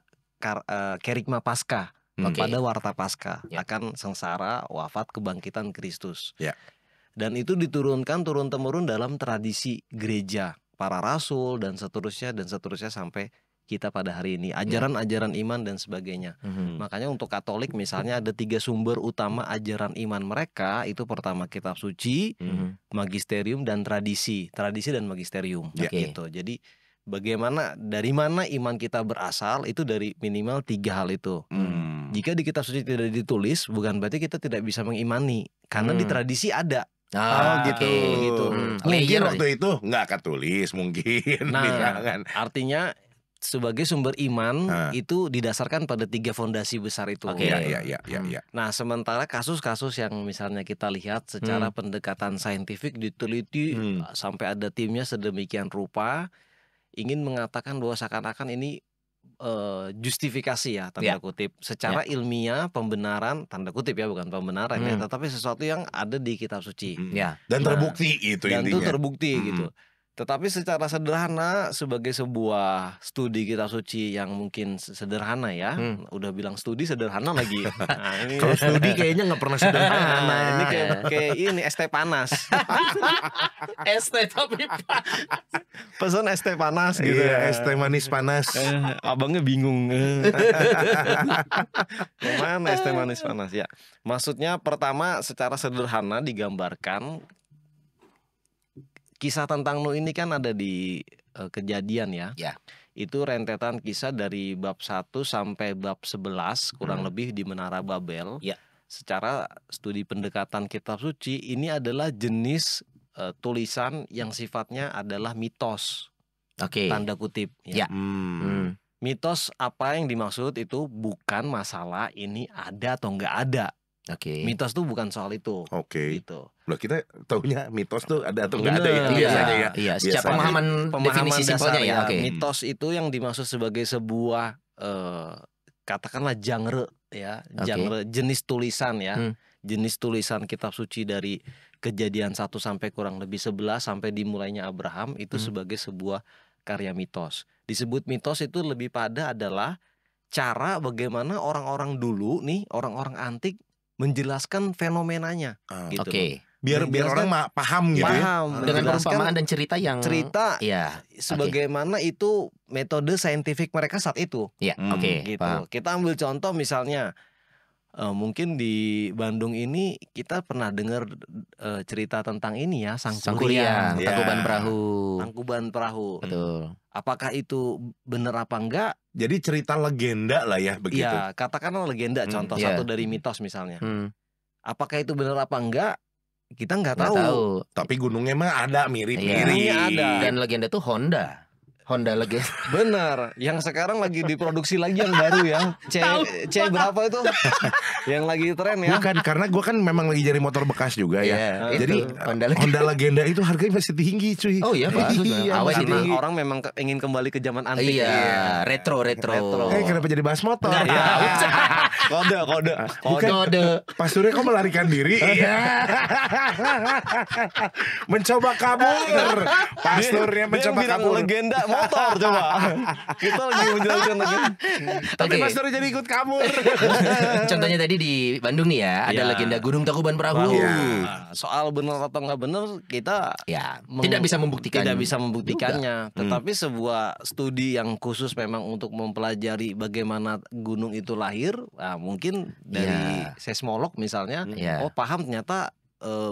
kerigma Paskah, pada warta Paskah akan sengsara, wafat, kebangkitan Kristus. Dan itu diturunkan turun-temurun dalam tradisi gereja, para rasul dan seterusnya sampai kita pada hari ini, ajaran-ajaran iman dan sebagainya. Makanya untuk Katolik misalnya ada 3 sumber utama ajaran iman mereka, itu pertama kitab suci, magisterium dan tradisi dan magisterium. Gitu. Jadi dari mana iman kita berasal itu dari minimal 3 hal itu. Jika di kitab suci tidak ditulis, bukan berarti kita tidak bisa mengimani, karena di tradisi ada. Gitu. Mungkin waktu itu nggak ketulis mungkin. Artinya sebagai sumber iman itu didasarkan pada 3 fondasi besar itu. Nah, sementara kasus-kasus yang misalnya kita lihat secara pendekatan saintifik diteliti sampai ada timnya sedemikian rupa, ingin mengatakan bahwa seakan-akan ini justifikasi ya, tanda kutip, secara ilmiah, pembenaran, tanda kutip ya, bukan pembenaran ya, tetapi sesuatu yang ada di kitab suci. Dan terbukti itu dan intinya. itu terbukti gitu. Tetapi secara sederhana sebagai sebuah studi kitab suci yang mungkin sederhana ya, udah bilang studi sederhana lagi. Nah, ini kalau studi kayaknya nggak pernah sederhana. Ini kayak ini es teh panas. Es teh tapi pesan es teh panas gitu. Es teh manis panas. Abangnya bingung. Mana es teh manis panas ya? Maksudnya pertama secara sederhana digambarkan. Kisah tentang Nuh ini kan ada di Kejadian ya. Itu rentetan kisah dari bab 1 sampai bab 11 kurang lebih di Menara Babel. Secara studi pendekatan kitab suci ini adalah jenis tulisan yang sifatnya adalah mitos. Tanda kutip ya. Mitos apa yang dimaksud itu bukan masalah ini ada atau enggak ada. Mitos tuh bukan soal itu. Gitu. Loh, kita taunya mitos tuh ada atau enggak ada ya biasanya ya. Iya, secara pemahaman definisi simpelnya ya. Mitos itu yang dimaksud sebagai sebuah katakanlah genre ya, genre jenis tulisan ya. Jenis tulisan kitab suci dari Kejadian 1 sampai kurang lebih 11 sampai dimulainya Abraham itu sebagai sebuah karya mitos. Disebut mitos itu lebih pada adalah cara bagaimana orang-orang dulu nih, orang-orang antik menjelaskan fenomenanya gitu. Biar orang paham gitu paham, dengan perumpamaan dan cerita yang sebagaimana itu metode saintifik mereka saat itu. Gitu. Paham. Kita ambil contoh misalnya mungkin di Bandung ini kita pernah dengar cerita tentang ini ya, Sangkuriang, Tangkuban Perahu. Betul. Apakah itu benar apa enggak? Jadi cerita legenda lah ya begitu. Ya, katakanlah legenda contoh satu dari mitos misalnya. Apakah itu benar apa enggak? Kita nggak tahu. Tapi gunungnya mah ada mirip-mirip. Ada. Dan legenda tuh Honda legenda. Benar. Yang sekarang lagi diproduksi lagi yang baru ya. C berapa itu? Yang lagi tren ya. Bukan, karena gue kan memang lagi jadi motor bekas juga ya. Iya, Jadi itu, Honda Honda Legenda itu harganya masih tinggi cuy. Oh iya Pak. Iya, Awas masih ini. tinggi. Orang memang ingin kembali ke zaman antik. Iya, retro. Kenapa jadi bahas motor? Iya. Kode. Kode. Pak Surya kok melarikan diri? Iya. Mencoba kabur. Pak Surya mencoba kabur. Legenda motor coba. Kita lagi menjelaskan legenda. Tapi Oke. Pak Surya jadi ikut kabur. Contohnya tadi di Bandung nih ya, ada Iya. legenda Gunung Tangkuban Perahu. Iya. Soal benar atau nggak benar kita Ya, tidak bisa membuktikan. Tidak bisa membuktikannya. Tetapi sebuah studi yang khusus memang untuk mempelajari bagaimana gunung itu lahir, nah, mungkin dari Iya. seismolog misalnya, Iya. oh paham ternyata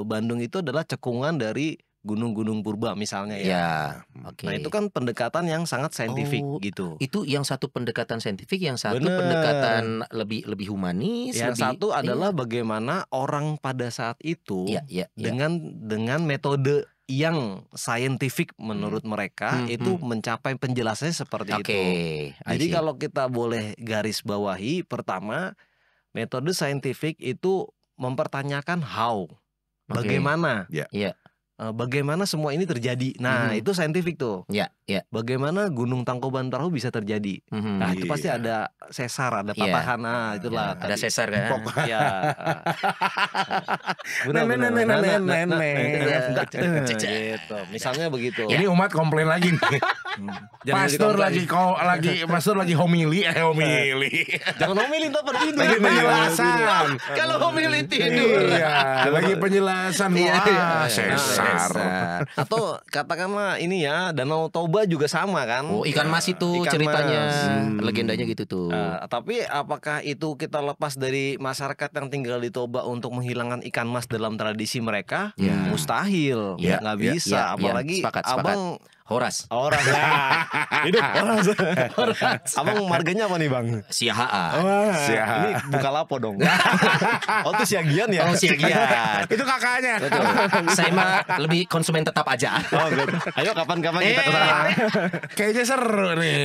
Bandung itu adalah cekungan dari gunung-gunung purba misalnya ya. Ya, oke. Nah itu kan pendekatan yang sangat saintifik Oh, gitu. Itu yang satu pendekatan saintifik, yang satu Bener. pendekatan lebih humanis. Yang satu adalah bagaimana orang pada saat itu iya. dengan metode yang saintifik menurut mereka itu mencapai penjelasannya seperti Oke. itu. I Jadi see. kalau kita boleh garis bawahi, pertama metode saintifik itu mempertanyakan how, Oke. bagaimana, Iya. bagaimana semua ini terjadi. Nah itu saintifik tuh. Ya. Bagaimana Gunung Tangkuban Perahu bisa terjadi. Nah itu pasti ada sesar, ada Iya. patahan. Nah itulah. Ada tadi. sesar kan. Ya. Gitu. Misalnya begitu. Ini umat komplain lagi nih. Pastor lagi homili. Jangan ngomongin tuh pada tidur. Lagi penjelasan. Kalau memilih tidur. Iya, lagi penjelasan. Wah, sesar. Atau katakanlah ini ya, Danau Toba juga sama kan. Oh, ikan mas itu Ikan ceritanya, mas. legendanya gitu tuh. Tapi apakah itu kita lepas dari masyarakat yang tinggal di Toba untuk menghilangkan ikan mas dalam tradisi mereka? Ya. Mustahil, Ya, nggak ya, bisa. ya, Apalagi sepakat. abang Horas. orang hidup orang. Abang marganya apa nih bang? Siahaan. Siap. Ini buka lapo dong. Oh itu Siagian ya? Oh, Siagian. Itu kakaknya. Betul. Saya mah lebih konsumen tetap aja. Oh, gitu. Ayo kapan-kapan kita ke sana. Kayaknya seru nih.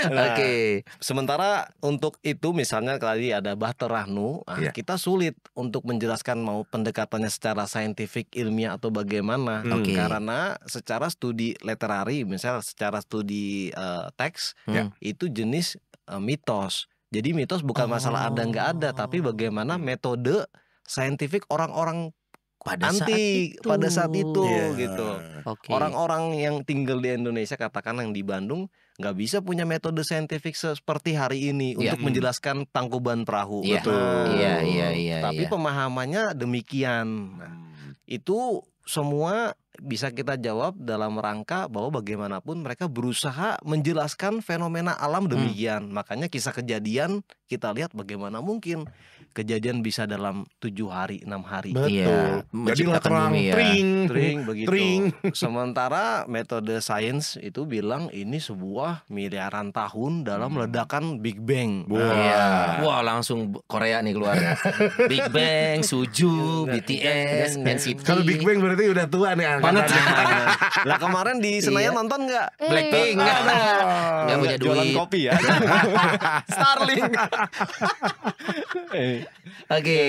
Oke. Sementara untuk itu misalnya tadi ada Bahterahnu, Iya. kita sulit untuk menjelaskan mau pendekatannya secara saintifik, ilmiah atau bagaimana. Oke. Karena secara studi literari, misalnya secara studi teks, itu jenis mitos. Jadi mitos bukan masalah ada nggak ada, tapi bagaimana metode saintifik orang-orang Pada saat antik itu. pada saat itu Iya. gitu. Oke. Orang-orang yang tinggal di Indonesia, katakan yang di Bandung, nggak bisa punya metode saintifik seperti hari ini Iya. untuk menjelaskan Tangkuban Perahu. Iya. Betul. Iya. Tapi pemahamannya demikian. Nah, itu semua bisa kita jawab dalam rangka bahwa bagaimanapun mereka berusaha menjelaskan fenomena alam demikian. Makanya kisah kejadian kita lihat bagaimana mungkin kejadian bisa dalam 7 hari, 6 hari. Betul. Iya, Jadilah menciptakan terang, bumi ya. Tring begitu. Tring. Sementara metode sains itu bilang ini sebuah miliaran tahun dalam ledakan Big Bang. Iya. Wah, langsung Korea nih keluar. Big Bang, Suju, BTS, NCT. Kalau Big Bang berarti udah tua nih angkatannya. Lah kemarin di Senayan Iya. nonton nggak? Blackpink. Nggak punya Jualan duit. kopi ya. Starling. Oke.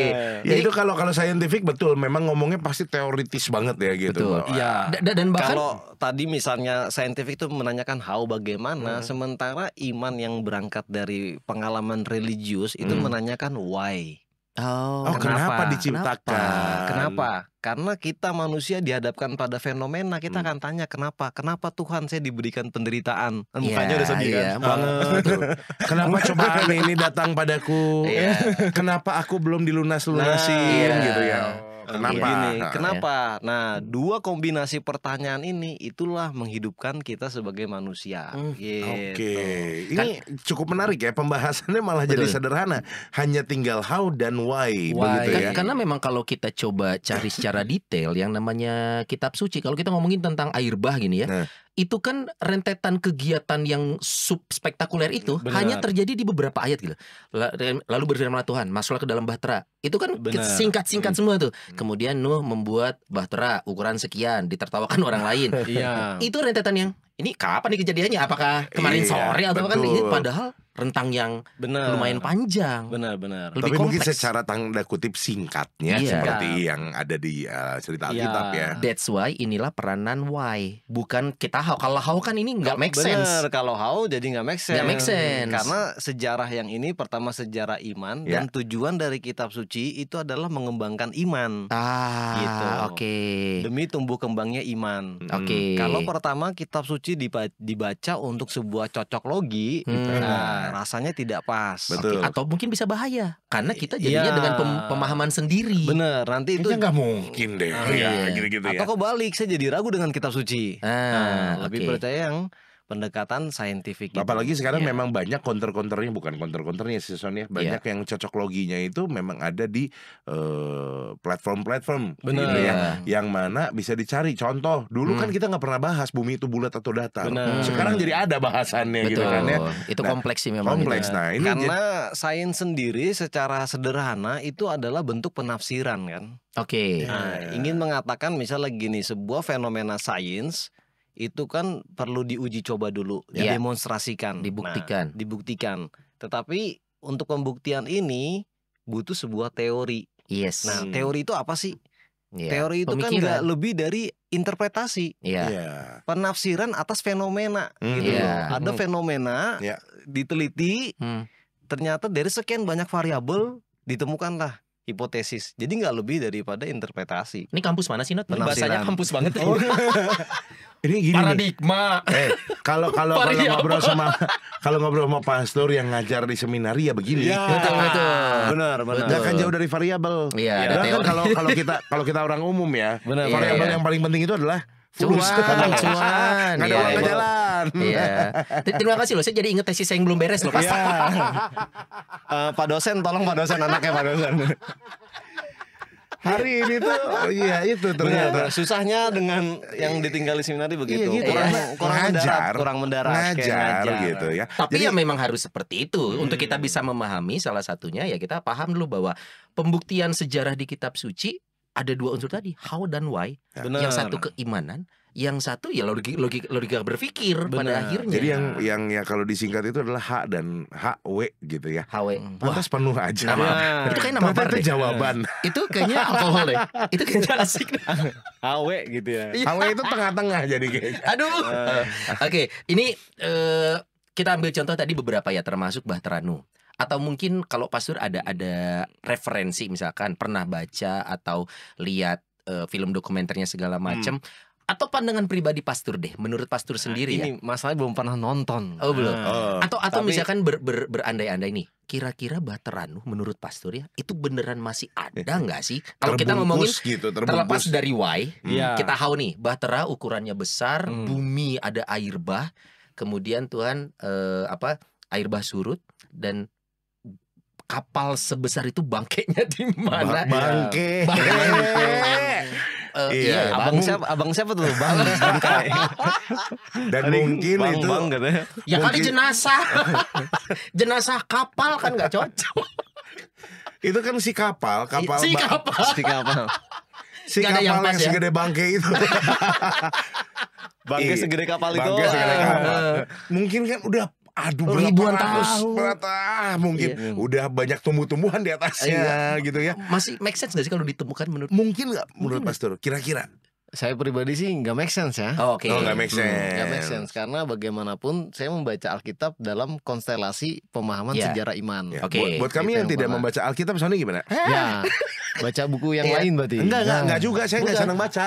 Ya itu kalau saintifik betul memang ngomongnya pasti teoritis banget ya gitu. Betul. Bahwa- Iya. Dan bahkan Kalau tadi misalnya saintifik itu menanyakan how bagaimana, sementara iman yang berangkat dari pengalaman religius itu menanyakan why. Oh, Oh, kenapa Kenapa? diciptakan? Kenapa? Karena kita manusia dihadapkan pada fenomena, kita akan tanya kenapa? Kenapa Tuhan saya diberikan penderitaan? Mukanya udah sedih kan? Iya, banget. Kenapa cobaan ini datang padaku? Iya. Kenapa aku belum dilunas-lunasin Nah, gitu ya? iya. Kenapa? Gini, Nah, kenapa? Nah, dua kombinasi pertanyaan ini itulah menghidupkan kita sebagai manusia. Gitu. Oke, ini cukup menarik ya, pembahasannya malah jadi Betul. sederhana, hanya tinggal how dan why, begitu ya. Karena memang kalau kita coba cari secara detail yang namanya kitab suci, kalau kita ngomongin tentang air bah gini ya, Nah. itu kan rentetan kegiatan yang subspektakuler itu Benar. hanya terjadi di beberapa ayat gitu. Lalu berfirmanlah Tuhan, masuklah ke dalam bahtera. Itu kan Benar. singkat-singkat semua tuh. Kemudian Nuh membuat bahtera ukuran sekian, ditertawakan orang lain. Iya. Itu rentetan yang ini kapan nih kejadiannya? Apakah kemarin Iya, sore atau kan betul. ini padahal rentang yang Benar. lumayan panjang. Benar. Lebih Tapi mungkin kompleks. secara tanda kutip singkatnya Iya. seperti yang ada di cerita Iya. Alkitab ya. That's why inilah peranan why. Bukan kita how. Kalau how kan ini nggak make Bener, sense. kalau how jadi nggak make sense. Nggak make sense. Karena sejarah yang ini pertama sejarah iman Ya. dan tujuan dari kitab suci itu adalah mengembangkan iman Gitu. Oke. demi tumbuh kembangnya iman. Oke. Kalau pertama kitab suci dibaca untuk sebuah cocok logi, nah, rasanya tidak pas. Betul. Atau mungkin bisa bahaya karena kita jadinya Iya. dengan pemahaman sendiri. Bener, nanti itu Kayaknya nggak mungkin deh. Iya. Ya, gitu-gitu ya. atau kebalik, saya jadi ragu dengan kitab suci. Lebih oke. percaya yang pendekatan saintifik. Apalagi sekarang Iya. memang banyak counter-counternya, bukan counter-counternya sih Son ya. Banyak yang cocok loginya itu memang ada di platform-platform Bener. gitu ya. Iya. Yang mana bisa dicari. Contoh, dulu kan kita nggak pernah bahas bumi itu bulat atau datar. Bener. Sekarang jadi ada bahasannya gitu Betul. kan ya. Itu Nah, kompleks sih memang. kompleks. itu. Nah, ini Karena sains sendiri secara sederhana itu adalah bentuk penafsiran kan. Oke. Nah, ingin mengatakan misalnya gini, sebuah fenomena sains itu kan perlu diuji coba dulu, Iya. didemonstrasikan, Dibuktikan. Nah, dibuktikan. Tetapi untuk pembuktian ini butuh sebuah teori. Yes. Nah, teori itu apa sih? Iya. Teori itu kan Pemikiran. nggak lebih dari interpretasi, Iya. Iya. penafsiran atas fenomena. Gitu Iya. loh. Ada fenomena Iya. diteliti, Hmm. ternyata dari sekian banyak variabel ditemukanlah hipotesis. Jadi nggak lebih daripada interpretasi. Ini kampus mana sih, Not? Penafsiran. Bahasanya kampus banget. Ini gini nih. Paradigma. Kalau ngobrol sama pastor yang ngajar di seminari ya begini. Betul. Benar, Nggak akan jauh dari variabel. Iya, ada Bahkan teori. kalau kita orang umum ya, Benar, variabel iya. yang paling penting itu adalah Cuan. fulus. Cuan. Nggak ada Iya, uang iya. ke jalan. Iya. Terima kasih loh. Saya jadi inget tesis saya yang belum beres loh. Pas. Pak dosen, tolong Pak dosen, anaknya Pak dosen. Hari ini tuh, iya itu ternyata. Benar, susahnya dengan yang ditinggal di seminari begitu. Iya, gitu. Kurang mendarat, kurang mendarat, kayak ngajar gitu ya. Tapi ya memang harus seperti itu. Untuk kita bisa memahami salah satunya ya kita paham dulu bahwa pembuktian sejarah di kitab suci ada dua unsur tadi, how dan why. Benar. Yang satu keimanan, yang satu ya logika berpikir pada Benar. akhirnya. Jadi yang ya kalau disingkat itu adalah H dan HW gitu ya. HW. Wah, Pantas penuh aja. Nah, itu kayak nama Ternyata bar itu deh. jawaban. Itu kayaknya alkohol deh. Itu kayaknya asik. AW gitu ya. HW itu tengah-tengah jadi kayaknya. Aduh. Oke, ini kita ambil contoh tadi beberapa ya, termasuk Bahteranu. Atau mungkin kalau Pastor ada referensi, misalkan pernah baca atau lihat film dokumenternya segala macam, atau pandangan pribadi Pastor deh, menurut Pastor sendiri ya. Ini masalahnya belum pernah nonton. Oh belum. Oh. Atau Tapi- misalkan berandai-andai nih, kira-kira Bahteranu menurut Pastor ya itu beneran masih ada nggak sih? Kalau kita ngomongin Terbungkus gitu, terlepas terbungkus. dari why, Iya. kita tahu nih Bahtera ukurannya besar, Hmm. bumi ada air bah, kemudian Tuhan air bah surut dan kapal sebesar itu bangkainya di mana? Bangke. Iya, ya, Abang siapa tuh? Bang Bangkai. Dan mungkin bang, itu bang katanya. ya kali mungkin- jenazah, jenazah kapal kan nggak cocok. itu kan si kapal Si ba- kapal. Si kapal. si Nggak ada kapal yang yang, pas ya? segede bangke itu. Bangkai Iya. segede kapal itu. Bangke segede kapal. Mungkin kan udah Ribuan tahun. Mungkin Iya. udah banyak tumbuh-tumbuhan di atasnya gitu ya. Masih make sense nggak sih kalau ditemukan menurut? Mungkin nggak menurut Pastor? Kira-kira? Saya pribadi sih nggak make sense ya. Oh, Oke. Oh, nggak make sense. Nggak make sense karena bagaimanapun saya membaca Alkitab dalam konstelasi pemahaman Ya. sejarah iman. Ya, Oke. buat kami Itu yang yang tidak pertama. membaca Alkitab, Sony gimana? Ya, baca buku yang Iya. lain berarti. Enggak juga. Saya nggak Bukan. senang baca.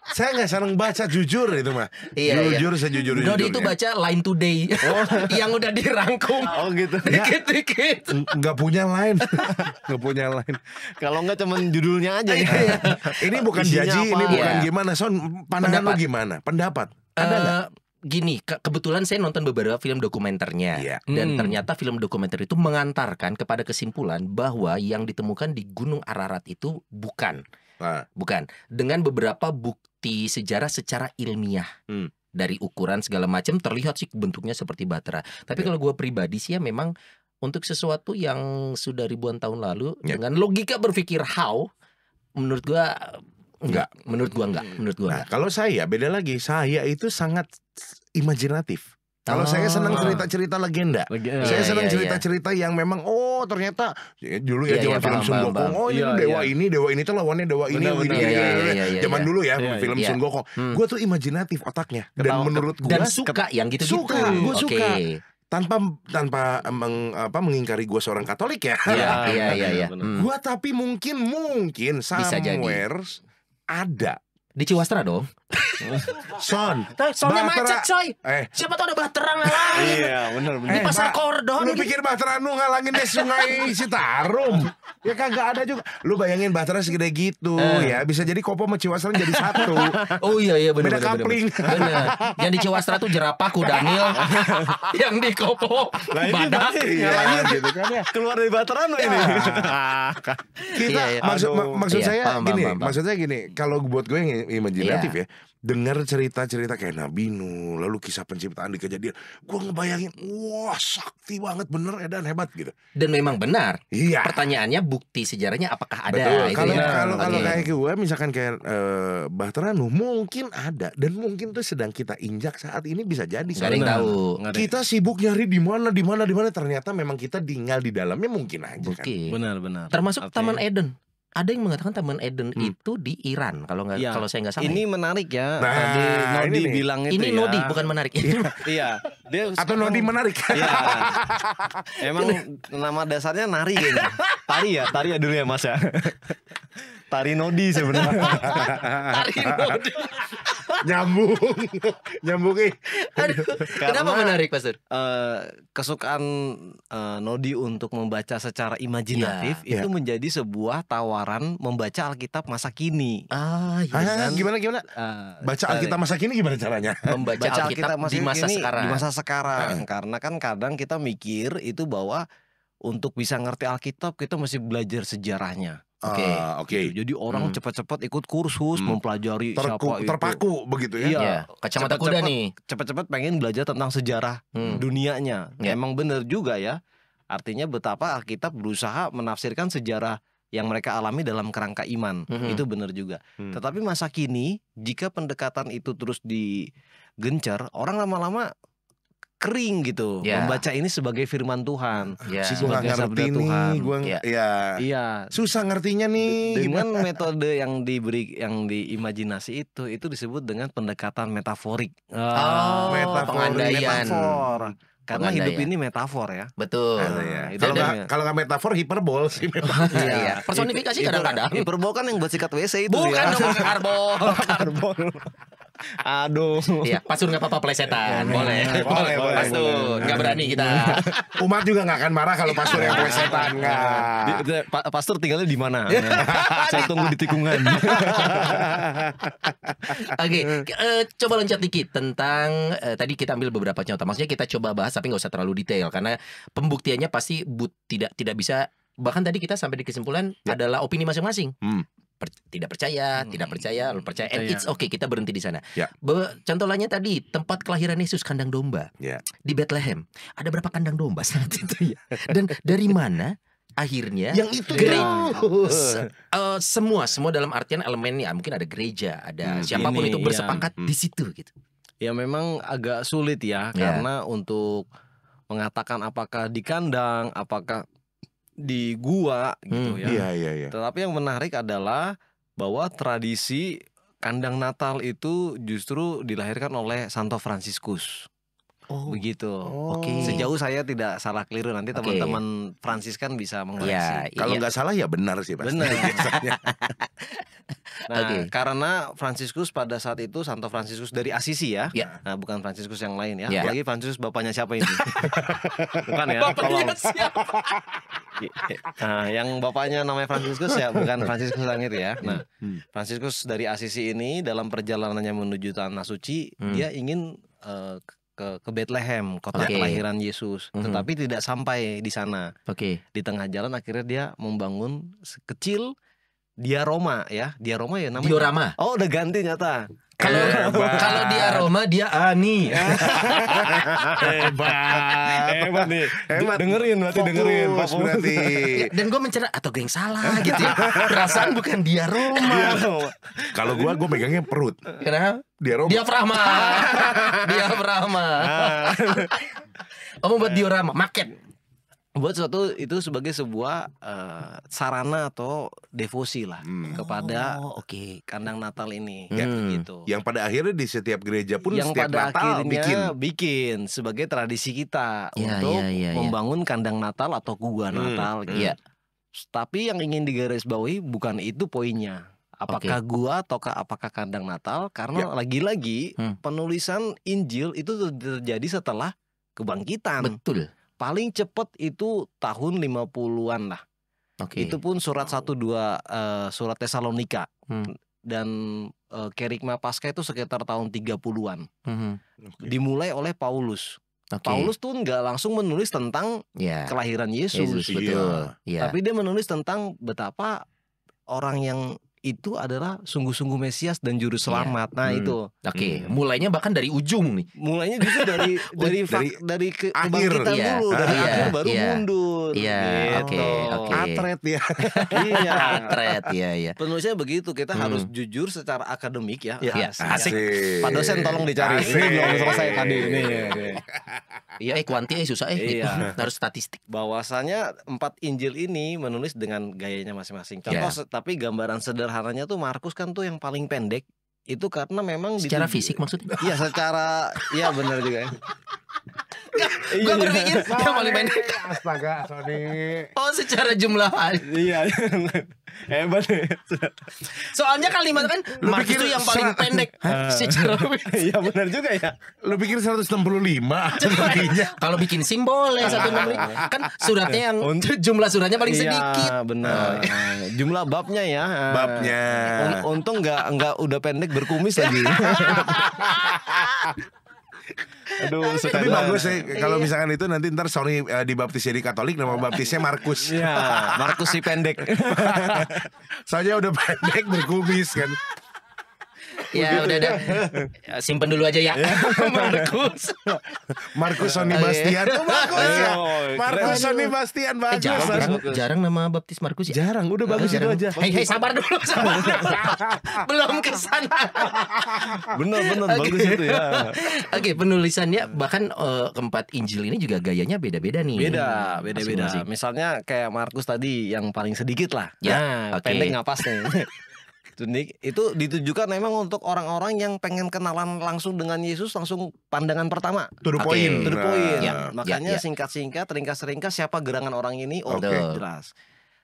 Saya nggak senang baca, jujur itu mah. Iya, Jujur sejujur-jujurnya. Dodi itu baca Line Today yang udah dirangkum Oh gitu. dikit-dikit. Nggak punya lain. Nggak punya lain. Kalau nggak cuman judulnya aja ya. Ini bukan Isinya jaji, apa? ini bukan Iya. gimana, Son. Pandangan lu Pendapat. gimana? Pendapat. Ada nggak? Gini, kebetulan saya nonton beberapa film dokumenternya Iya. dan ternyata film dokumenter itu mengantarkan kepada kesimpulan bahwa yang ditemukan di Gunung Ararat itu bukan Nah, dengan beberapa bukti sejarah secara ilmiah. Dari ukuran segala macam terlihat sih bentuknya seperti Bahtera. Tapi kalau gue pribadi sih ya memang untuk sesuatu yang sudah ribuan tahun lalu Ya. dengan logika berpikir how, menurut gue enggak. Menurut gue enggak. nah kalau saya beda lagi. Saya itu sangat imajinatif. Kalau saya senang Oh. cerita-cerita legenda. Saya Iya, senang iya, cerita-cerita yang memang ternyata dulu ya Iya, zaman film paham, Sun paham, Gokong. paham. Ini Iya, tuh dewa iya. ini tuh lawannya dewa ini. Benar, benar. Iya, Zaman iya. dulu ya Iya, film iya. Sun Gokong. Gue tuh imajinatif otaknya dan Ketawa- menurut gue Dan suka yang gitu-gitu. Suka, gua Oke. suka. tanpa mengingkari gue seorang Katolik ya. Iya. benar. Gue tapi mungkin Bisa jadi. somewhere ada Di Ciwastra dong. Son. Soalnya Bahtera- macet coy. Siapa tahu ada bahtera ngalang. Iya, benar. Di pasar Kordon. Lu pikir Bahtera nu ngalangin deh sungai Citarum? Ya kagak ada juga. Lu bayangin Bahtera segede gitu ya. Bisa jadi Kopo sama Ciwastra jadi satu. Oh iya Beda benar. kapling. Benar. Yang di Ciwastra tuh jerapah Kudanil. Yang di Kopo badak. Iya gitu kan ya. Keluar dari Baterano ini. Kita Iya. maksud Iya, saya paham, gini, paham. maksudnya gini, kalau buat gue yang imajinatif Iya. ya, dengar cerita-cerita kayak Nabi Nuh, lalu kisah penciptaan di kejadian, gue ngebayangin, wah sakti banget bener dan hebat gitu. Dan memang benar. Iya. Pertanyaannya bukti sejarahnya apakah ada? Betul. Itu Kalau ya. kalau kalau Oke. kayak gue, misalkan kayak Bahtera Nuh, mungkin ada dan mungkin tuh sedang kita injak saat ini bisa jadi. Nggak ada yang Soalnya tahu. kita sibuk nyari di mana, ternyata memang kita tinggal di dalamnya mungkin aja kan. Oke. Benar. Termasuk Oke. Taman Eden. Ada yang mengatakan Taman Eden itu di Iran kalau nggak Ya, kalau saya nggak salah. Ini ya. menarik ya. Nah, Tadi Nodi ini nih. bilang itu Ini ya. Nodi bukan menarik. Iya. Dia Atau Nodi menarik. Iya. Emang nama dasarnya nari kayaknya. Tari ya dulu ya Mas ya. Tari Nodi sebenarnya. Tarik Nodi. Nyambung. Aduh, kenapa Karena- menarik Pastor? Kesukaan Nodi untuk membaca secara imajinatif Ya, itu menjadi sebuah tawaran membaca Alkitab masa kini. Iya. Gimana? Eh, Baca Alkitab masa kini gimana caranya? Membaca Alkitab di masa kini, sekarang. Di masa sekarang. Karena kan kadang kita mikir itu bahwa untuk bisa ngerti Alkitab kita mesti belajar sejarahnya. Oke. Gitu. Jadi orang cepat-cepat ikut kursus mempelajari siapa itu. Terpaku begitu ya. Iya. Iya, kacamata kuda Cepet-cepet- nih. Cepet-cepet pengen belajar tentang sejarah dunianya. Ya. Emang bener juga ya. Artinya betapa Alkitab berusaha menafsirkan sejarah yang mereka alami dalam kerangka iman. Itu bener juga. Tetapi masa kini jika pendekatan itu terus digencar, orang lama-lama kering gitu Ya. membaca ini sebagai firman Tuhan. Ya. Gue gak Sebagai ngerti sabda nih. Tuhan. Gue Iya. Iya. susah ngertinya nih. Dengan metode yang diimajinasi itu disebut dengan pendekatan metaforik. Pengandaian. Metafor. Karena Pengandaian. hidup ini metafor ya. Betul. itu Kalau dia. nggak metafor hiperbol sih memang. Iya. Personifikasi kadang-kadang. Hiperbol kan yang buat sikat WC itu Bukan ya. dong karbon. Karbon. Aduh. Iya, Pastur nggak apa-apa plesetan. Boleh. Boleh. Pastur, nggak berani kita. Umat juga nggak akan marah kalau pastor yang setan nggak. Pastor tinggalnya di mana? Saya tunggu di tikungan. Oke, coba loncat dikit tentang tadi kita ambil beberapa contoh. Maksudnya kita coba bahas tapi nggak usah terlalu detail karena pembuktiannya pasti tidak bisa. Bahkan tadi kita sampai di kesimpulan adalah opini masing-masing. Tidak percaya, lalu percaya. And it's okay, kita berhenti di sana. Ya. Contoh lainnya tadi tempat kelahiran Yesus, kandang domba Ya. di Bethlehem. Ada berapa kandang domba saat itu ya? Dan dari mana akhirnya Yang itu semua dalam artian elemennya mungkin ada gereja, ada siapapun ini, itu bersepakat di situ gitu. Ya memang agak sulit ya, karena untuk mengatakan apakah di kandang, apakah di gua gitu ya. Iya. Tetapi yang menarik adalah bahwa tradisi kandang Natal itu justru dilahirkan oleh Santo Fransiskus. Begitu. Oke. Sejauh saya tidak salah keliru, nanti Oke. teman-teman Fransiskan bisa mengoreksi. Ya, Kalau nggak salah ya benar sih pasti. Benar. Biasanya. Nah, Oke. karena Fransiskus pada saat itu Santo Fransiskus dari Assisi ya. Ya. Nah, bukan Fransiskus yang lain ya. Ya. Apalagi Fransiskus bapaknya siapa ini? Bukan ya. Bapaknya siapa? Nah, yang bapaknya namanya Fransiskus ya bukan Fransiskus yang itu ya. Nah, Fransiskus dari Assisi ini dalam perjalanannya menuju Tanah Suci, dia ingin ke Bethlehem, kota Oke. kelahiran Yesus. Tetapi tidak sampai di sana. Oke. Di tengah jalan akhirnya dia membangun kecil diorama ya. Diorama ya namanya. Diorama. Oh, udah ganti nyata. Kalau dia Roma dia Ani. Hebat nih. Hebat. Dengerin berarti dengerin. Fokus berarti. Dan gue mencerna atau gue yang salah gitu ya. Perasaan bukan dia Roma. Kalau gue megangnya perut. Kenapa? Dia Roma. Diafragma. Diafragma. Kamu buat diorama, market. Buat suatu itu sebagai sebuah sarana atau devosi lah kepada Oke. kandang Natal ini gitu. Yang pada akhirnya di setiap gereja pun Yang setiap pada Natal akhirnya bikin sebagai tradisi kita Ya, untuk ya. membangun kandang Natal atau gua Natal gitu. Iya. Tapi yang ingin digarisbawahi bukan itu poinnya. Apakah gua ataukah apakah kandang Natal? Karena lagi-lagi penulisan Injil itu terjadi setelah kebangkitan. Betul. Paling cepat itu tahun 50-an lah. Oke. Itu pun surat 1-2 surat Tesalonika. Dan Kerigma Paskah itu sekitar tahun 30-an. Dimulai oleh Paulus. Oke. Paulus tuh nggak langsung menulis tentang Ya. kelahiran Yesus. Yesus, betul. Iya. Tapi dia menulis tentang betapa orang yang itu adalah sungguh-sungguh Mesias dan juru selamat. Nah itu Oke, mulainya bahkan dari ujung nih. mulainya justru dari Dari kebangkitan Iya. dulu, dari Iya. akhir baru Iya. mundur. Iya, gitu. oke. Atret ya. Iya. Atret, iya. Penulisnya begitu, kita harus jujur secara akademik ya. Iya, asik. Pak dosen tolong dicari. Asik. Ini belum selesai tadi ini. Iya, kuanti susah Iya. harus statistik. Bahwasanya 4 Injil ini menulis dengan gayanya masing-masing. Contoh, tapi gambaran sederhananya tuh Markus kan tuh yang paling pendek. Itu karena memang Secara fisik maksudnya? Iya, secara iya benar juga. Gue berpikir yang paling pendek. Astaga, Sony. Oh, secara jumlahan. Iya. Hebat nih. Soalnya kalimat kan Markus pikir itu yang paling pendek. Secara Iya benar juga ya. Lu pikir 165 artinya? kalau bikin simbol yang 165 kan suratnya yang jumlah suratnya paling sedikit. Iya, benar. Jumlah babnya ya. Babnya. Untung nggak udah pendek berkumis lagi. Aduh, Tapi bagus ya kalau misalkan itu nanti ntar Sony dibaptisnya di Katolik, nama baptisnya Markus. Iya, Markus si pendek. Soalnya udah pendek berkumis kan. Ya udah. Ya, simpen dulu aja ya. Markus. Markus Sony Bastian. Oh, bagus ya. Oh, Markus Sony Bastian bagus. Jarang nama baptis Markus ya. Jarang, udah bagus itu Jarang. aja. Hei, sabar dulu. Belum kesana. Bener Oke. bagus itu ya. Oke, penulisannya bahkan keempat Injil ini juga gayanya beda-beda nih. Beda. Masing-masing. Misalnya kayak Markus tadi yang paling sedikit lah. Ya, Nah, oke. pendek nggak pas nih. Itu ditujukan memang untuk orang-orang yang pengen kenalan langsung dengan Yesus, langsung pandangan pertama. To the Oke. point. To the point. Ya, Makanya ya. singkat-singkat, ringkas-ringkas siapa gerangan orang ini, Oke. jelas.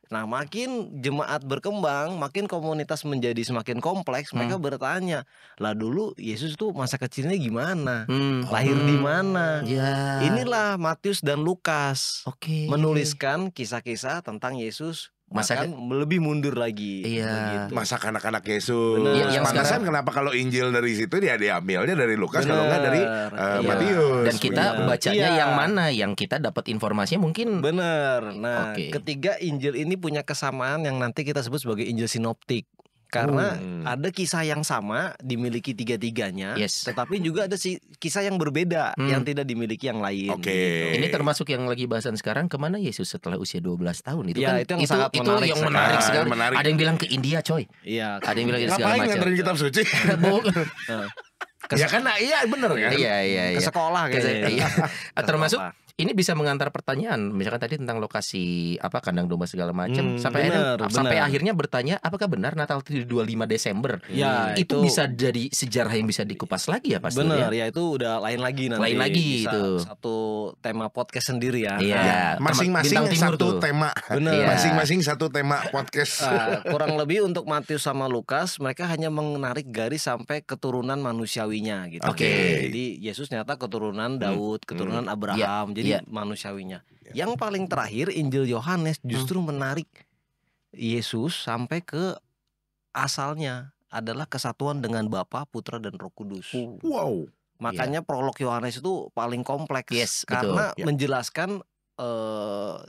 Nah, makin jemaat berkembang, makin komunitas menjadi semakin kompleks, mereka bertanya, lah dulu Yesus tuh masa kecilnya gimana? Lahir di mana? Ya. Inilah Matius dan Lukas Oke. menuliskan kisah-kisah tentang Yesus Masa bahkan lebih mundur lagi. Iya. begitu. Masa kanak-kanak Yesus. Bener. Yang Pantesan sekarang- kenapa kalau Injil dari situ dia diambilnya dari Lukas, kalau nggak dari Bener. Iya. Matius. Dan kita begitu. bacanya Iya. yang mana? Yang kita dapat informasinya mungkin. Bener. Nah, Oke. ketiga Injil ini punya kesamaan yang nanti kita sebut sebagai Injil sinoptik. Karena ada kisah yang sama dimiliki tiga-tiganya, Yes. tetapi juga ada kisah yang berbeda yang tidak dimiliki yang lain. Oke. gitu. Ini termasuk yang lagi bahasan sekarang, kemana Yesus setelah usia 12 tahun. Itu Ya, kan itu yang sangat itu menarik yang sekali. menarik sekali. Menarik. Ada yang bilang ke India, coy. Iya. Ada yang bilang segala Ngapain macam. nganterin kitab suci? Ya kan, iya bener kan. Iya. Ke sekolah kayaknya. Iya. Ke Termasuk sekolah. ini bisa mengantar pertanyaan, misalkan tadi tentang lokasi kandang domba segala macam, sampai bener. akhirnya bertanya apakah benar Natal itu di 25 Desember? Ya, itu itu- bisa jadi sejarah yang bisa dikupas lagi ya, Pastor? Bener ya? ya, itu udah lain lagi nanti. Lain lagi Bisa itu. satu tema podcast sendiri ya. Iya. Nah, Masing-masing Bintang Timur satu tuh. tema. Bener. Iya. Masing-masing satu tema podcast. Kurang lebih untuk Matius sama Lukas mereka hanya menarik garis sampai keturunan manusiawinya gitu. Oke. Jadi Yesus nyata keturunan Daud, keturunan Abraham, jadi Iya. manusiawinya. Yang paling terakhir Injil Yohanes justru menarik Yesus sampai ke asalnya adalah kesatuan dengan Bapa, Putra dan Roh Kudus. Wow. Makanya prolog Yohanes itu paling kompleks Yes, karena betul. Ya. menjelaskan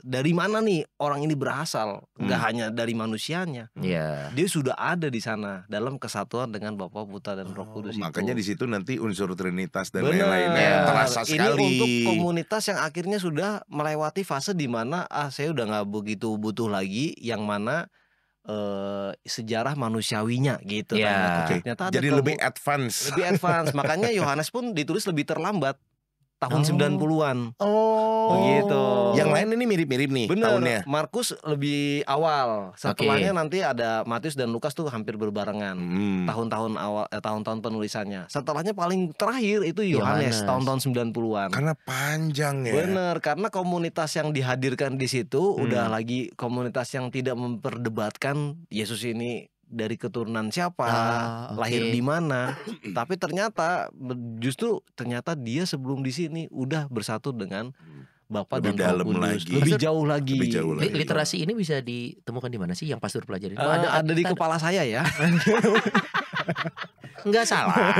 dari mana nih orang ini berasal, nggak hanya dari manusianya. Iya. Dia sudah ada di sana dalam kesatuan dengan Bapa, Putra dan Roh Kudus. Makanya di situ nanti unsur Trinitas dan Benar. lain-lainnya terasa Ini sekali. untuk komunitas yang akhirnya sudah melewati fase di mana saya udah nggak begitu butuh lagi yang mana sejarah manusiawinya gitu. Ya. Nah, Oke. ternyata ada Jadi lebih advance. lebih advance. Makanya Yohanes pun ditulis lebih terlambat tahun 90-an. Oh, Begitu. Yang lain ini mirip-mirip nih tahunnya. Bener, Markus lebih awal. Setelahnya nanti ada Matius dan Lukas tuh hampir berbarengan. Tahun-tahun awal, tahun-tahun penulisannya. Setelahnya paling terakhir itu Yohanes tahun-tahun 90-an. Karena panjang ya. Bener, karena komunitas yang dihadirkan di situ udah lagi komunitas yang tidak memperdebatkan Yesus ini dari keturunan siapa, lahir di mana. Tapi ternyata justru ternyata dia sebelum di sini udah bersatu dengan Bapa Lebih dan dalam Roh Kudus. lagi. Lebih jauh lagi. Lebih jauh lagi. Literasi ini bisa ditemukan di mana sih yang pastor pelajari? Ada di kepala saya ya. Enggak salah.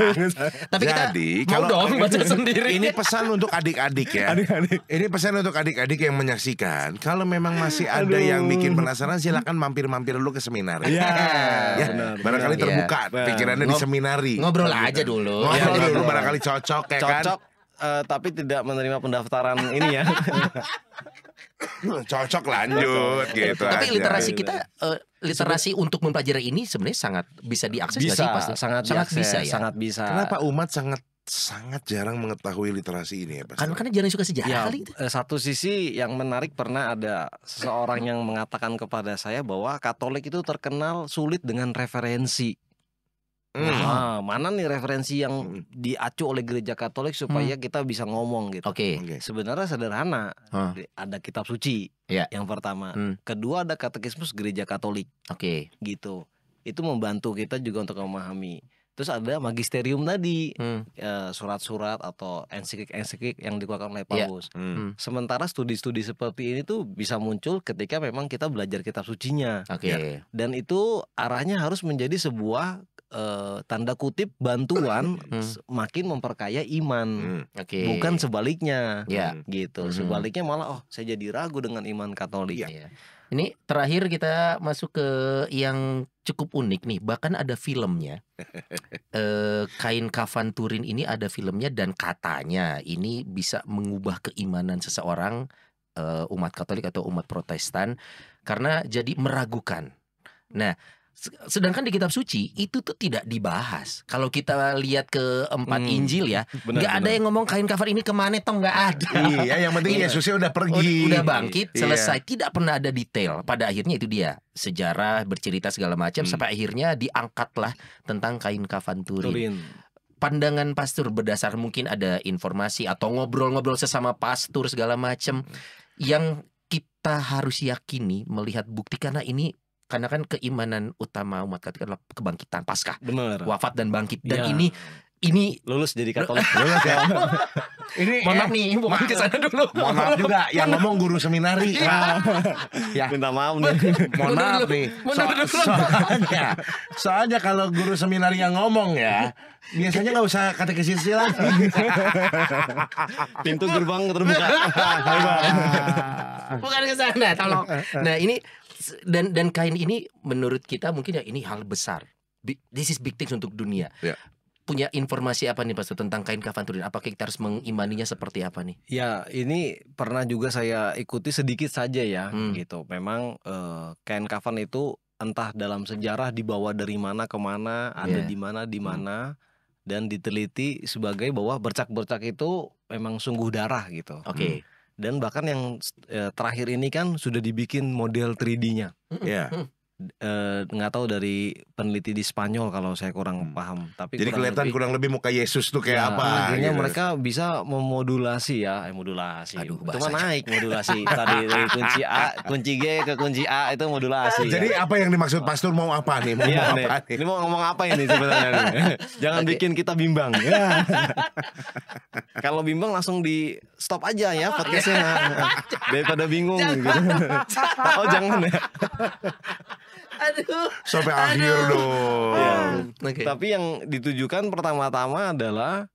Tapi kita Jadi, mau kalau- dong baca sendiri. Ini pesan untuk adik-adik ya. Ini pesan untuk adik-adik yang menyaksikan. Kalau memang masih ada yang bikin penasaran, silakan mampir-mampir dulu ke seminari. Iya, Ya, benar, barangkali benar. terbuka Iya. pikirannya di seminari. Ngobrol aja dulu. Ngobrol Iya, dulu iya. barangkali cocok ya kan. Cocok tapi tidak menerima pendaftaran ini ya. Cocok lanjut gitu Tapi aja. literasi kita literasi untuk mempelajari ini sebenarnya sangat bisa diakses nggak sih, Bisa, Pastor? sangat diakses, bisa ya. ya. Sangat bisa. Kenapa umat sangat jarang mengetahui literasi ini ya, Pak? Karena jarang suka sejarah Ya, kali. satu sisi yang menarik pernah ada seseorang yang mengatakan kepada saya bahwa Katolik itu terkenal sulit dengan referensi. Nah, mana nih referensi yang diacu oleh gereja Katolik supaya kita bisa ngomong gitu. Oke. Oke. Sebenarnya sederhana. Hah. Ada kitab suci Ya. yang pertama. Hmm. Kedua ada katekismus gereja Katolik Oke. gitu. Itu membantu kita juga untuk memahami. Terus ada magisterium tadi, Hmm. surat-surat atau ensiklik yang dikeluarkan oleh Ya. Paulus. Hmm. Sementara studi-studi seperti ini tuh bisa muncul ketika memang kita belajar kitab sucinya. Oke. Dan itu arahnya harus menjadi sebuah tanda kutip bantuan makin memperkaya iman. Oke. Bukan sebaliknya. Ya. Gitu. Mhm. Sebaliknya malah saya jadi ragu dengan iman Katolik. Iya. Ini terakhir kita masuk ke yang cukup unik nih. Bahkan ada filmnya. Kain kafan Turin ini ada filmnya dan katanya ini bisa mengubah keimanan seseorang, umat Katolik atau umat Protestan, karena jadi meragukan. Nah, sedangkan di kitab suci itu tuh tidak dibahas. Kalau kita lihat ke 4 Injil ya, nggak ada yang ngomong kain kafan ini kemana, toh nggak ada. Iya, yang penting Yesusnya udah pergi. Udah bangkit, Iya. selesai. Tidak pernah ada detail. Pada akhirnya itu dia sejarah bercerita segala macam sampai akhirnya diangkatlah tentang kain kafan Turin. Turin. Pandangan pastor berdasar mungkin ada informasi atau ngobrol-ngobrol sesama pastor segala macam yang kita harus yakini melihat bukti, karena kan keimanan utama umat Katolik adalah kebangkitan Paskah, Bener. wafat dan bangkit. Dan Ya. ini Lulus jadi Katolik. Ini mohon maaf nih, bukan ke sana dulu. mohon maaf juga yang ngomong guru seminari. Ya. Minta maaf nih. Mohon maaf nih. Soalnya kalau guru seminari yang ngomong ya, biasanya nggak usah katekisisi lagi. Pintu gerbang terbuka. Bukan ke sana, tolong. Nah, ini dan kain ini menurut kita mungkin ya ini hal besar. This is big things untuk dunia. Ya. Punya informasi apa nih Pastor tentang kain kafan Turin? Apakah kita harus mengimaninya seperti apa nih? Ya, ini pernah juga saya ikuti sedikit saja ya, Hmm. gitu. Memang kain kafan itu entah dalam sejarah dibawa dari mana ke mana, ada Yeah. di mana, dan diteliti sebagai bahwa bercak-bercak itu memang sungguh darah gitu. Oke. Dan bahkan yang terakhir ini kan sudah dibikin model 3D-nya. Ya. Nggak tahu dari peneliti di Spanyol kalau saya kurang paham. Tapi Jadi kelihatan kurang lebih muka Yesus tuh kayak ya, apa. akhirnya gitu. mereka bisa memodulasi ya, modulasi. Aduh, Itu mah bahasanya. naik modulasi. Tadi dari kunci A, kunci G ke kunci A itu modulasi. Jadi apa yang dimaksud pastor mau apa nih? Mau Iya nih. apa nih? Ini mau ngomong apa ini sebenarnya nih? Jangan bikin kita bimbang. Ya. Kalau bimbang langsung di stop aja ya podcastnya. Daripada bingung gitu. Oh jangan ya. Aduh. Sampai akhir dong. Ya. Oke. Tapi yang ditujukan pertama-tama adalah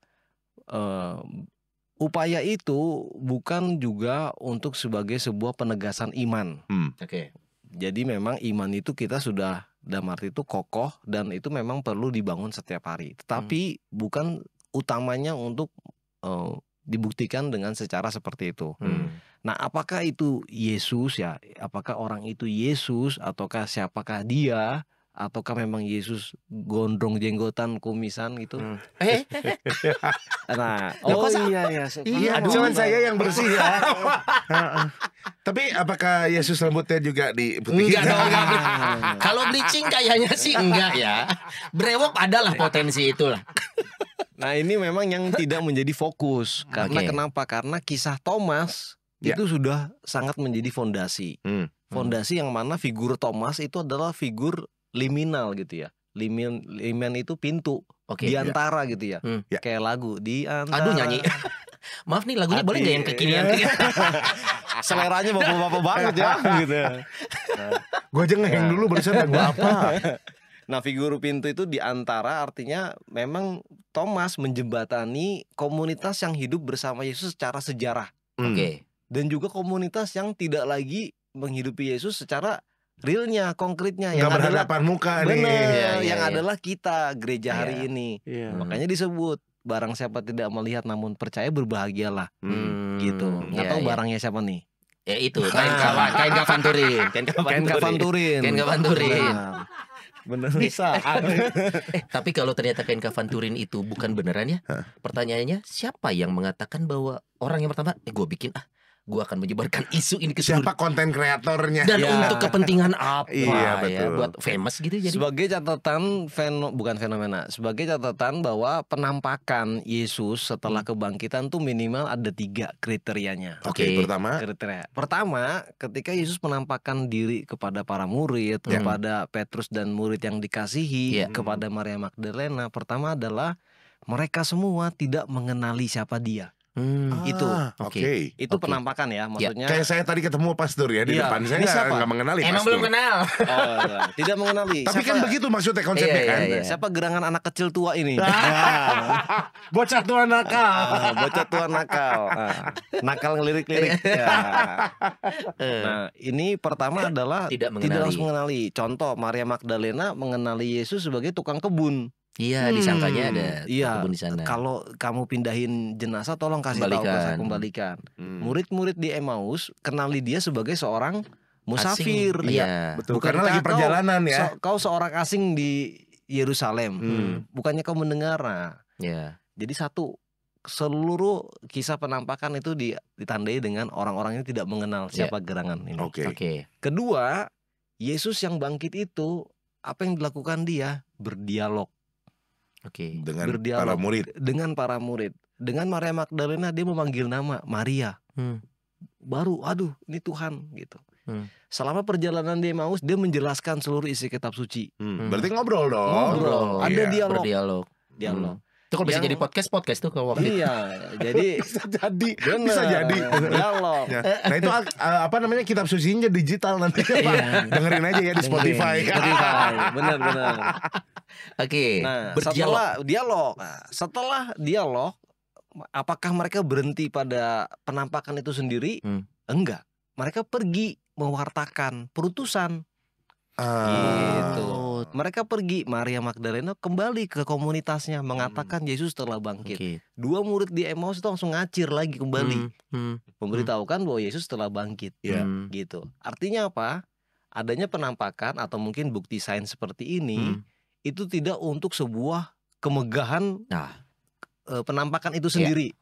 upaya itu bukan juga untuk sebagai sebuah penegasan iman. Oke. Jadi memang iman itu kita sudah dalam arti itu kokoh dan itu memang perlu dibangun setiap hari. Tetapi bukan utamanya untuk dibuktikan dengan secara seperti itu. Nah, apakah itu Yesus ya? Apakah orang itu Yesus ataukah siapakah dia? Ataukah memang Yesus gondrong jenggotan kumisan gitu? Nah, iya. Iya, cuman saya yang bersih ya. Tapi apakah Yesus rambutnya juga diputihkan? Enggak dong, enggak. Kalau bleaching kayaknya sih enggak ya. Brewok adalah potensi itulah. Nah, ini memang yang tidak menjadi fokus. Karena Oke. kenapa? Karena kisah Thomas itu sudah sangat menjadi fondasi. Fondasi yang mana figur Thomas itu adalah figur liminal gitu ya. Limin itu pintu Oke. di antara gitu ya. Ya. Kayak lagu di antara. Aduh, nyanyi. Maaf nih, lagunya boleh nggak yang kekinian? Seleranya bapak-bapak banget ya gitu. Gue aja ngeheng dulu barusan lagu apa. Nah, figur pintu itu di antara artinya memang Thomas menjembatani komunitas yang hidup bersama Yesus secara sejarah. Oke. Dan juga komunitas yang tidak lagi menghidupi Yesus secara realnya, konkretnya, yang Nggak adalah berhadapan muka nih. benar, Iya, yang iya. adalah kita gereja hari Iya. ini. Iya. Makanya disebut barang siapa tidak melihat namun percaya berbahagialah gitu. Nggak Iya, tahu iya. barangnya siapa nih? Ya itu, kain kafan turin. Kain kafan turin. Kain kafan turin. Bener bisa. Tapi kalau ternyata kain kafan turin itu bukan beneran ya, pertanyaannya siapa yang mengatakan bahwa orang yang pertama, gue bikin gue akan menyebarkan isu ini ke seluruh Siapa konten kreatornya? dan Ya. untuk kepentingan apa Iya, ya, betul. buat famous gitu jadi. Sebagai catatan bukan fenomena, sebagai catatan bahwa penampakan Yesus setelah kebangkitan tuh minimal ada 3 kriterianya. Oke, Oke. pertama. Kriteria. Pertama, ketika Yesus menampakkan diri kepada para murid, kepada Petrus dan murid yang dikasihi, Iya. kepada Maria Magdalena, pertama adalah mereka semua tidak mengenali siapa dia. Itu. Oke. Itu Oke. penampakan ya, maksudnya. Kayak saya tadi ketemu pastor ya di Iya. depan. Saya Ini siapa? nggak mengenali Emang pastor. belum kenal. Oh, tidak mengenali. Tapi kan begitu maksudnya konsepnya Iya, kan. iya. Siapa gerangan anak kecil tua ini? Bocah tua nakal. Bocah tua nakal. Nakal ngelirik-lirik. Ya. Nah, ini pertama adalah Tidak tidak langsung mengenali. mengenali. Contoh, Maria Magdalena mengenali Yesus sebagai tukang kebun. Iya, disangkanya ada Iya. kebun di sana. Kalau kamu pindahin jenazah, tolong kasih tahu ke saya, kembalikan. Murid-murid di Emmaus kenali dia sebagai seorang musafir. Asing. Iya. Betul. Bukankah Karena lagi perjalanan ya. Kau seorang asing di Yerusalem. Bukannya kau mendengar. Nah, Ya. jadi seluruh kisah penampakan itu ditandai dengan orang-orang ini tidak mengenal siapa gerangan ini. Oke. Kedua, Yesus yang bangkit itu apa yang dilakukan dia? Berdialog Oke. Dengan Berdialog. para murid. dengan para murid. Dengan Maria Magdalena dia memanggil nama Maria. Baru aduh ini Tuhan gitu. Selama perjalanan di Emmaus dia menjelaskan seluruh isi kitab suci. Berarti ngobrol dong. Ngobrol. Ada Iya. dialog. Berdialog. Itu kalau bisa Yang- jadi podcast tuh kalau waktu itu. Iya, jadi Bisa jadi. bener, Bisa jadi. dialog. Ya. Nah itu apa namanya kitab sucinya digital nanti. Dengerin aja ya di Spotify. Spotify. Benar-benar. Oke. Nah, Berdialog. setelah dialog, apakah mereka berhenti pada penampakan itu sendiri? Enggak. Mereka pergi mewartakan perutusan. Gitu. Mereka pergi, Maria Magdalena kembali ke komunitasnya mengatakan Yesus telah bangkit. Oke. Dua murid di Emmaus itu langsung ngacir lagi kembali, memberitahukan bahwa Yesus telah bangkit. Iya. Gitu. Artinya apa? Adanya penampakan atau mungkin bukti sains seperti ini itu tidak untuk sebuah kemegahan Nah, penampakan itu sendiri.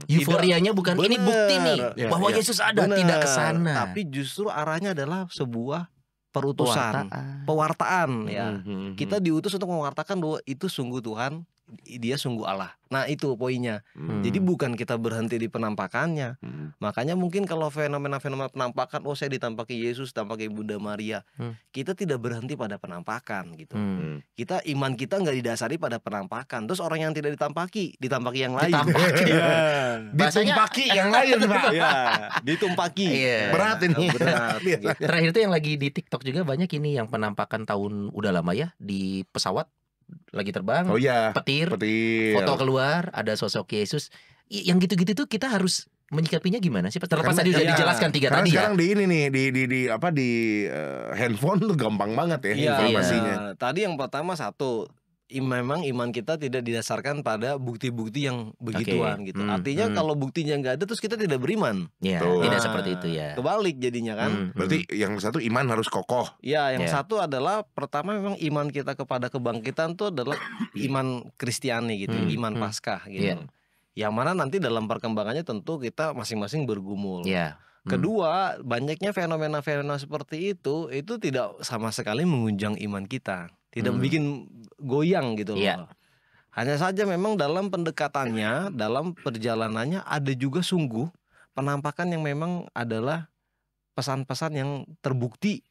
euforianya bukan ini bukti nih Ya, bahwa ya. Yesus ada, Benar. tidak ke sana. Tapi justru arahnya adalah sebuah perutusan, pewartaan ya. Kita diutus untuk mewartakan bahwa itu sungguh Tuhan, dia sungguh Allah. Nah, itu poinnya. Jadi bukan kita berhenti di penampakannya. Makanya mungkin kalau fenomena-fenomena penampakan, oh saya ditampaki Yesus, ditampaki Bunda Maria, kita tidak berhenti pada penampakan gitu. Kita iman kita nggak didasari pada penampakan. Terus orang yang tidak ditampaki yang lain. Ditampaki. Bahasanya- Ditumpaki yang lain Pak. Ya, ditumpaki. Iya. Berat ini. Berat. Terakhir itu yang lagi di TikTok juga banyak ini yang penampakan tahun udah lama ya di pesawat lagi terbang, Oh iya. petir, Petir. foto keluar ada sosok Yesus. yang gitu-gitu tuh kita harus menyikapinya gimana sih? Terlepas Karena- tadi udah iya. dijelaskan 3 Karena tadi ya. sekarang di ini nih di handphone tuh gampang banget ya Iya, informasinya. Tadi yang pertama satu, memang iman kita tidak didasarkan pada bukti-bukti yang begituan gitu. Artinya kalau buktinya nggak ada terus kita tidak beriman. Ya, Tuh. tidak Nah, seperti itu ya. Kebalik jadinya kan. Berarti yang satu iman harus kokoh. Ya, yang Ya. satu adalah pertama memang iman kita kepada kebangkitan itu adalah iman Kristiani gitu, iman Paskah gitu. Iya. Yang mana nanti dalam perkembangannya tentu kita masing-masing bergumul. Ya. Kedua, banyaknya fenomena-fenomena seperti itu tidak sama sekali mengunjang iman kita, tidak bikin goyang gitu loh. Iya. Hanya saja memang dalam pendekatannya, dalam perjalanannya ada juga sungguh penampakan yang memang adalah pesan-pesan yang terbukti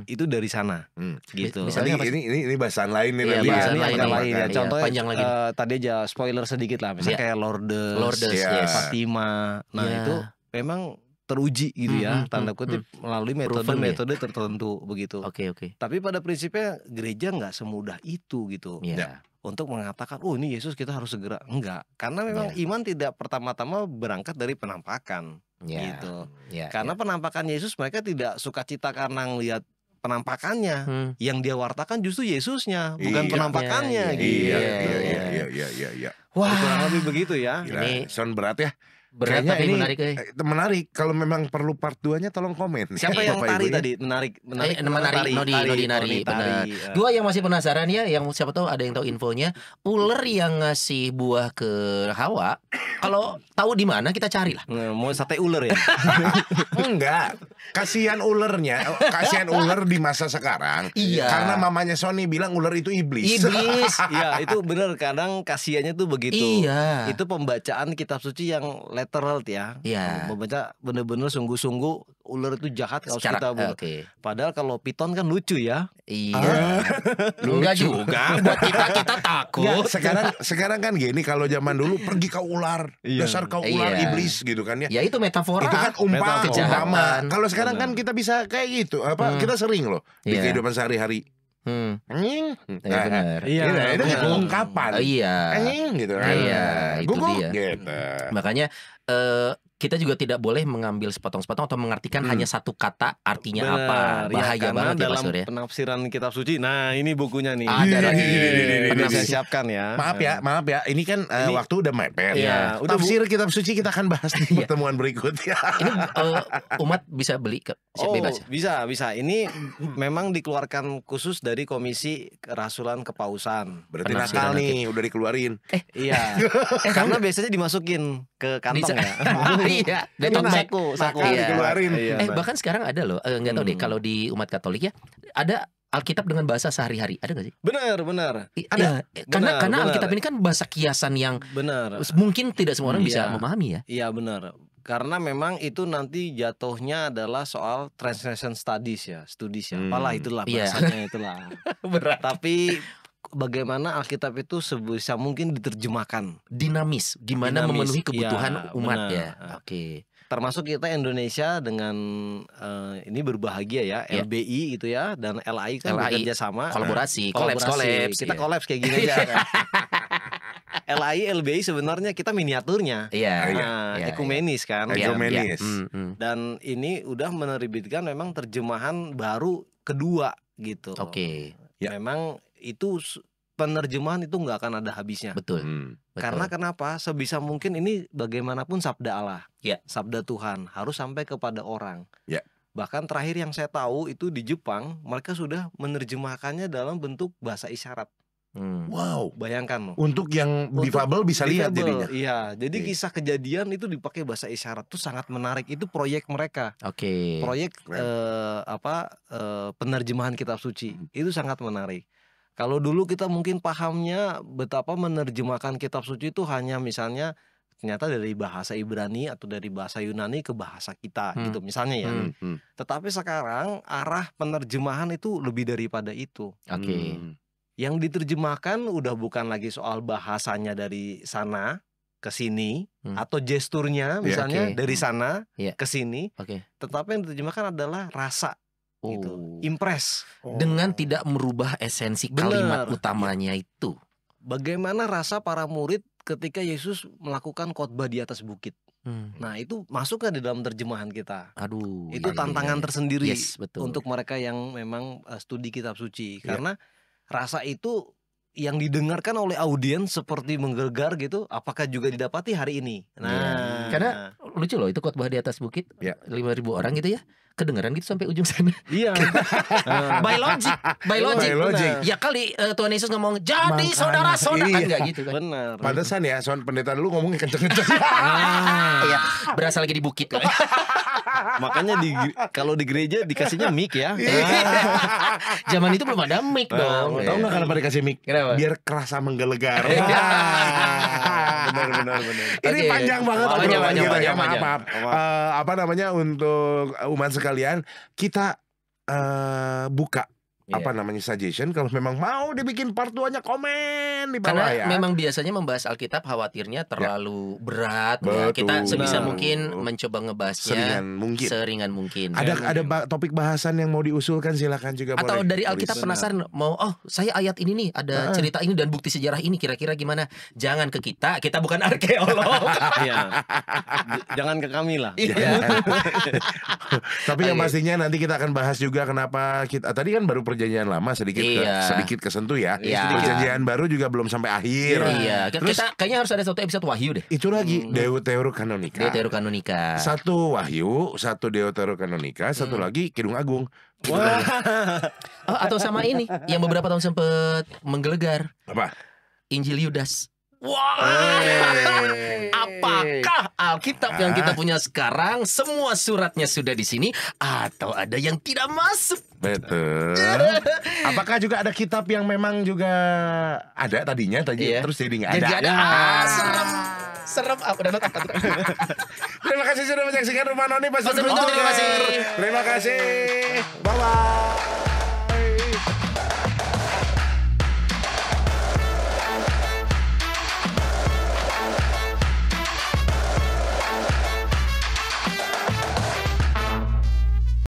itu dari sana, gitu. Misalnya Tadi ini bahasan lain nih Iya, nanti bahasan ya. lain Yang nih. lain ya. Iya, Contohnya panjang lagi. tadi aja spoiler sedikit lah, misalnya Iya. kayak Lourdes, Lourdes, Iya. yes. Fatima. Nah Iya. itu memang teruji gitu ya, tanda kutip melalui Proven metode-metode tertentu begitu. Oke. Tapi pada prinsipnya gereja nggak semudah itu gitu. Ya. Untuk mengatakan, oh ini Yesus kita harus segera, enggak. Karena memang iman tidak pertama-tama berangkat dari penampakan Ya. gitu. Ya. Karena penampakan Yesus mereka tidak sukacita karena ngelihat penampakannya. Yang dia wartakan justru Yesusnya, bukan Iya. penampakannya Iya, gitu. Iya. Wah, kurang lebih begitu ya. Gila, Ini- sound berat ya. Berat Kayaknya tapi ini menarik. menarik. Kalau memang perlu part 2-nya tolong komen. Siapa yang Bapak tari Ibu ya. tadi? Menarik. Menari, Nodi nari, benar. Gua yang masih penasaran ya, yang siapa tahu ada yang tahu infonya, ular yang ngasih buah ke Hawa, kalau tahu di mana kita carilah. Mau sate ular ya? Enggak. Kasihan ulernya, kasihan ular di masa sekarang. Iya. Karena mamanya Sony bilang ular itu iblis. Iblis. Iya, itu benar. Kadang kasihannya tuh begitu. Iya. Itu pembacaan kitab suci yang literal ya. Iya. Membaca bener-bener sungguh-sungguh ular itu jahat kalau Secara kita bunuh. oke. Padahal kalau piton kan lucu ya. Iya. Enggak juga. Buat kita takut. Enggak, sekarang kan gini, kalau zaman dulu pergi kau ular, dasar kau ular Iya. iblis gitu kan ya. Ya itu metafora. Itu kan umpama. Kejahatan. Kalau sekarang kan kita bisa kayak gitu. Kita sering loh di Iya. kehidupan sehari-hari. Iya, Nah, benar. Iya, itu benar. ungkapan. Iya. Gitu kan. Iya, itu Gugup, dia. gitu. Makanya kita juga tidak boleh mengambil sepotong-sepotong atau mengartikan hanya satu kata artinya Benar, apa. Bahaya karena banget ya Pak dalam Sur ya. penafsiran kitab suci. Nah, ini bukunya nih. Ada lagi. Ini Penafsir. saya siapkan ya. Maaf ya. Ini kan waktu udah mepet. Iya, udah, Tafsir kitab suci kita akan bahas di pertemuan berikutnya. Ini umat bisa beli ke Oh, bebas ya? bisa. Ini memang dikeluarkan khusus dari Komisi Kerasulan Kepausan. Berarti Penafsiran nakal nih, udah dikeluarin. Iya. Karena biasanya dimasukin ke kantong ya. Iya. Dan Ini saku. saku Iya. dikeluarin. Iya, nah. Bahkan sekarang ada loh, nggak tahu deh kalau di umat Katolik ya, ada Alkitab dengan bahasa sehari-hari, ada nggak sih? Benar. Ada. Karena benar. Alkitab ini kan bahasa kiasan yang Benar. mungkin tidak semua orang bisa Iya. memahami ya. Iya, benar. Karena memang itu nanti jatuhnya adalah soal translation studies ya, studies ya. Apalah itulah Iya. bahasanya itulah. Berat. Tapi bagaimana Alkitab itu sebisa mungkin diterjemahkan. Dinamis, gimana Dinamis, memenuhi kebutuhan iya, umat benar. ya. Oke. Termasuk kita Indonesia dengan ini berbahagia ya, Iya. LBI gitu ya, dan LAI kan LAI, bekerja sama. kolaborasi, Kolaborasi. kolaps. Kita iya. kolaps kayak gini aja. LAI, LBI sebenarnya kita miniaturnya. Iya. Nah, iya, ekumenis kan. Iya. Ekumenis. Dan ini udah menerbitkan memang terjemahan baru kedua gitu. Oke. Ya. Memang itu penerjemahan itu nggak akan ada habisnya. Betul. Betul. Karena kenapa? Sebisa mungkin ini bagaimanapun sabda Allah, Ya. sabda Tuhan harus sampai kepada orang. Ya. Bahkan terakhir yang saya tahu itu di Jepang mereka sudah menerjemahkannya dalam bentuk bahasa isyarat. Wow. Bayangkan loh. Untuk yang difabel bisa lihat Difabel, jadinya. iya, jadi Oke. kisah kejadian itu dipakai bahasa isyarat tuh sangat menarik. Itu proyek mereka, Oke. proyek Keren. penerjemahan kitab suci itu sangat menarik. Kalau dulu kita mungkin pahamnya betapa menerjemahkan kitab suci itu hanya misalnya ternyata dari bahasa Ibrani atau dari bahasa Yunani ke bahasa kita gitu misalnya ya. Tetapi sekarang arah penerjemahan itu lebih daripada itu. Oke. Yang diterjemahkan udah bukan lagi soal bahasanya dari sana ke sini atau gesturnya misalnya Oke. dari sana Iya. ke sini, Oke. tetapi yang diterjemahkan adalah rasa gitu. Oh. Impress. Dengan tidak merubah esensi Benar. kalimat utamanya itu. Bagaimana rasa para murid ketika Yesus melakukan khotbah di atas bukit. Nah, itu masuk kan di dalam terjemahan kita. Aduh. Itu iya, tantangan iya. tersendiri Yes, betul. untuk mereka yang memang studi kitab suci. Iya. Karena rasa itu yang didengarkan oleh audiens seperti menggelegar gitu, apakah juga didapati hari ini? Nah, Karena lucu loh itu khotbah di atas bukit, Ya. 5.000 orang gitu ya, kedengeran gitu sampai ujung sana. iya. By logic, by logic. By logic. Ya kali Tuhan Yesus ngomong, jadi Makanya, saudara-saudara kan iya. enggak gitu kan? Benar. Pantesan ya, soal pendeta dulu ngomongnya kenceng-kenceng. Iya, berasa lagi di bukit. Makanya kalau di gereja dikasihnya mic ya. Zaman itu belum ada mic dong. Tahu nggak kenapa dikasih mic? Kenapa? Biar kerasa menggelegar. Benar. Ini Oke. panjang banget Panjang, obrolan panjang, kita ya. panjang, Maaf. Apa namanya, untuk umat sekalian, kita buka apa namanya suggestion, kalau memang mau dibikin part 2-nya komen di bawah Karena ya. memang biasanya membahas Alkitab khawatirnya terlalu berat ya. Betul. Kita sebisa Benar. mungkin mencoba ngebahasnya Seringan mungkin. Ada Ada topik bahasan yang mau diusulkan, silakan juga atau boleh. dari Alkitab Benar. penasaran mau saya ayat ini nih ada cerita ini dan bukti sejarah ini kira-kira gimana? Jangan ke kita bukan arkeolog. Iya. Jangan ke kami lah. Iya. Tapi yang Oke. pastinya nanti kita akan bahas juga kenapa kita tadi kan baru perjanjian lama sedikit Iya. sedikit kesentuh ya. Iya. Perjanjian baru juga belum sampai akhir. Iya, Terus kita kayaknya harus ada satu episode Wahyu deh. itu lagi Deuterokanonika. Deuterokanonika. Satu Wahyu, satu Deuterokanonika, satu lagi Kidung Agung. Wah. Oh, atau sama ini yang beberapa tahun sempat menggelegar, Apa? Injil Yudas. Wah, apakah Alkitab yang kita punya sekarang semua suratnya sudah di sini atau ada yang tidak masuk? Betul. Apakah juga ada kitab yang memang juga ada tadinya Iya. terus jadi nggak Jadi ada? ada. Serem. Aku udah nonton. Terima kasih sudah menyaksikan Rumah Noni Pastor Pastor Guntur, terima kasih. Terima kasih. Bye bye.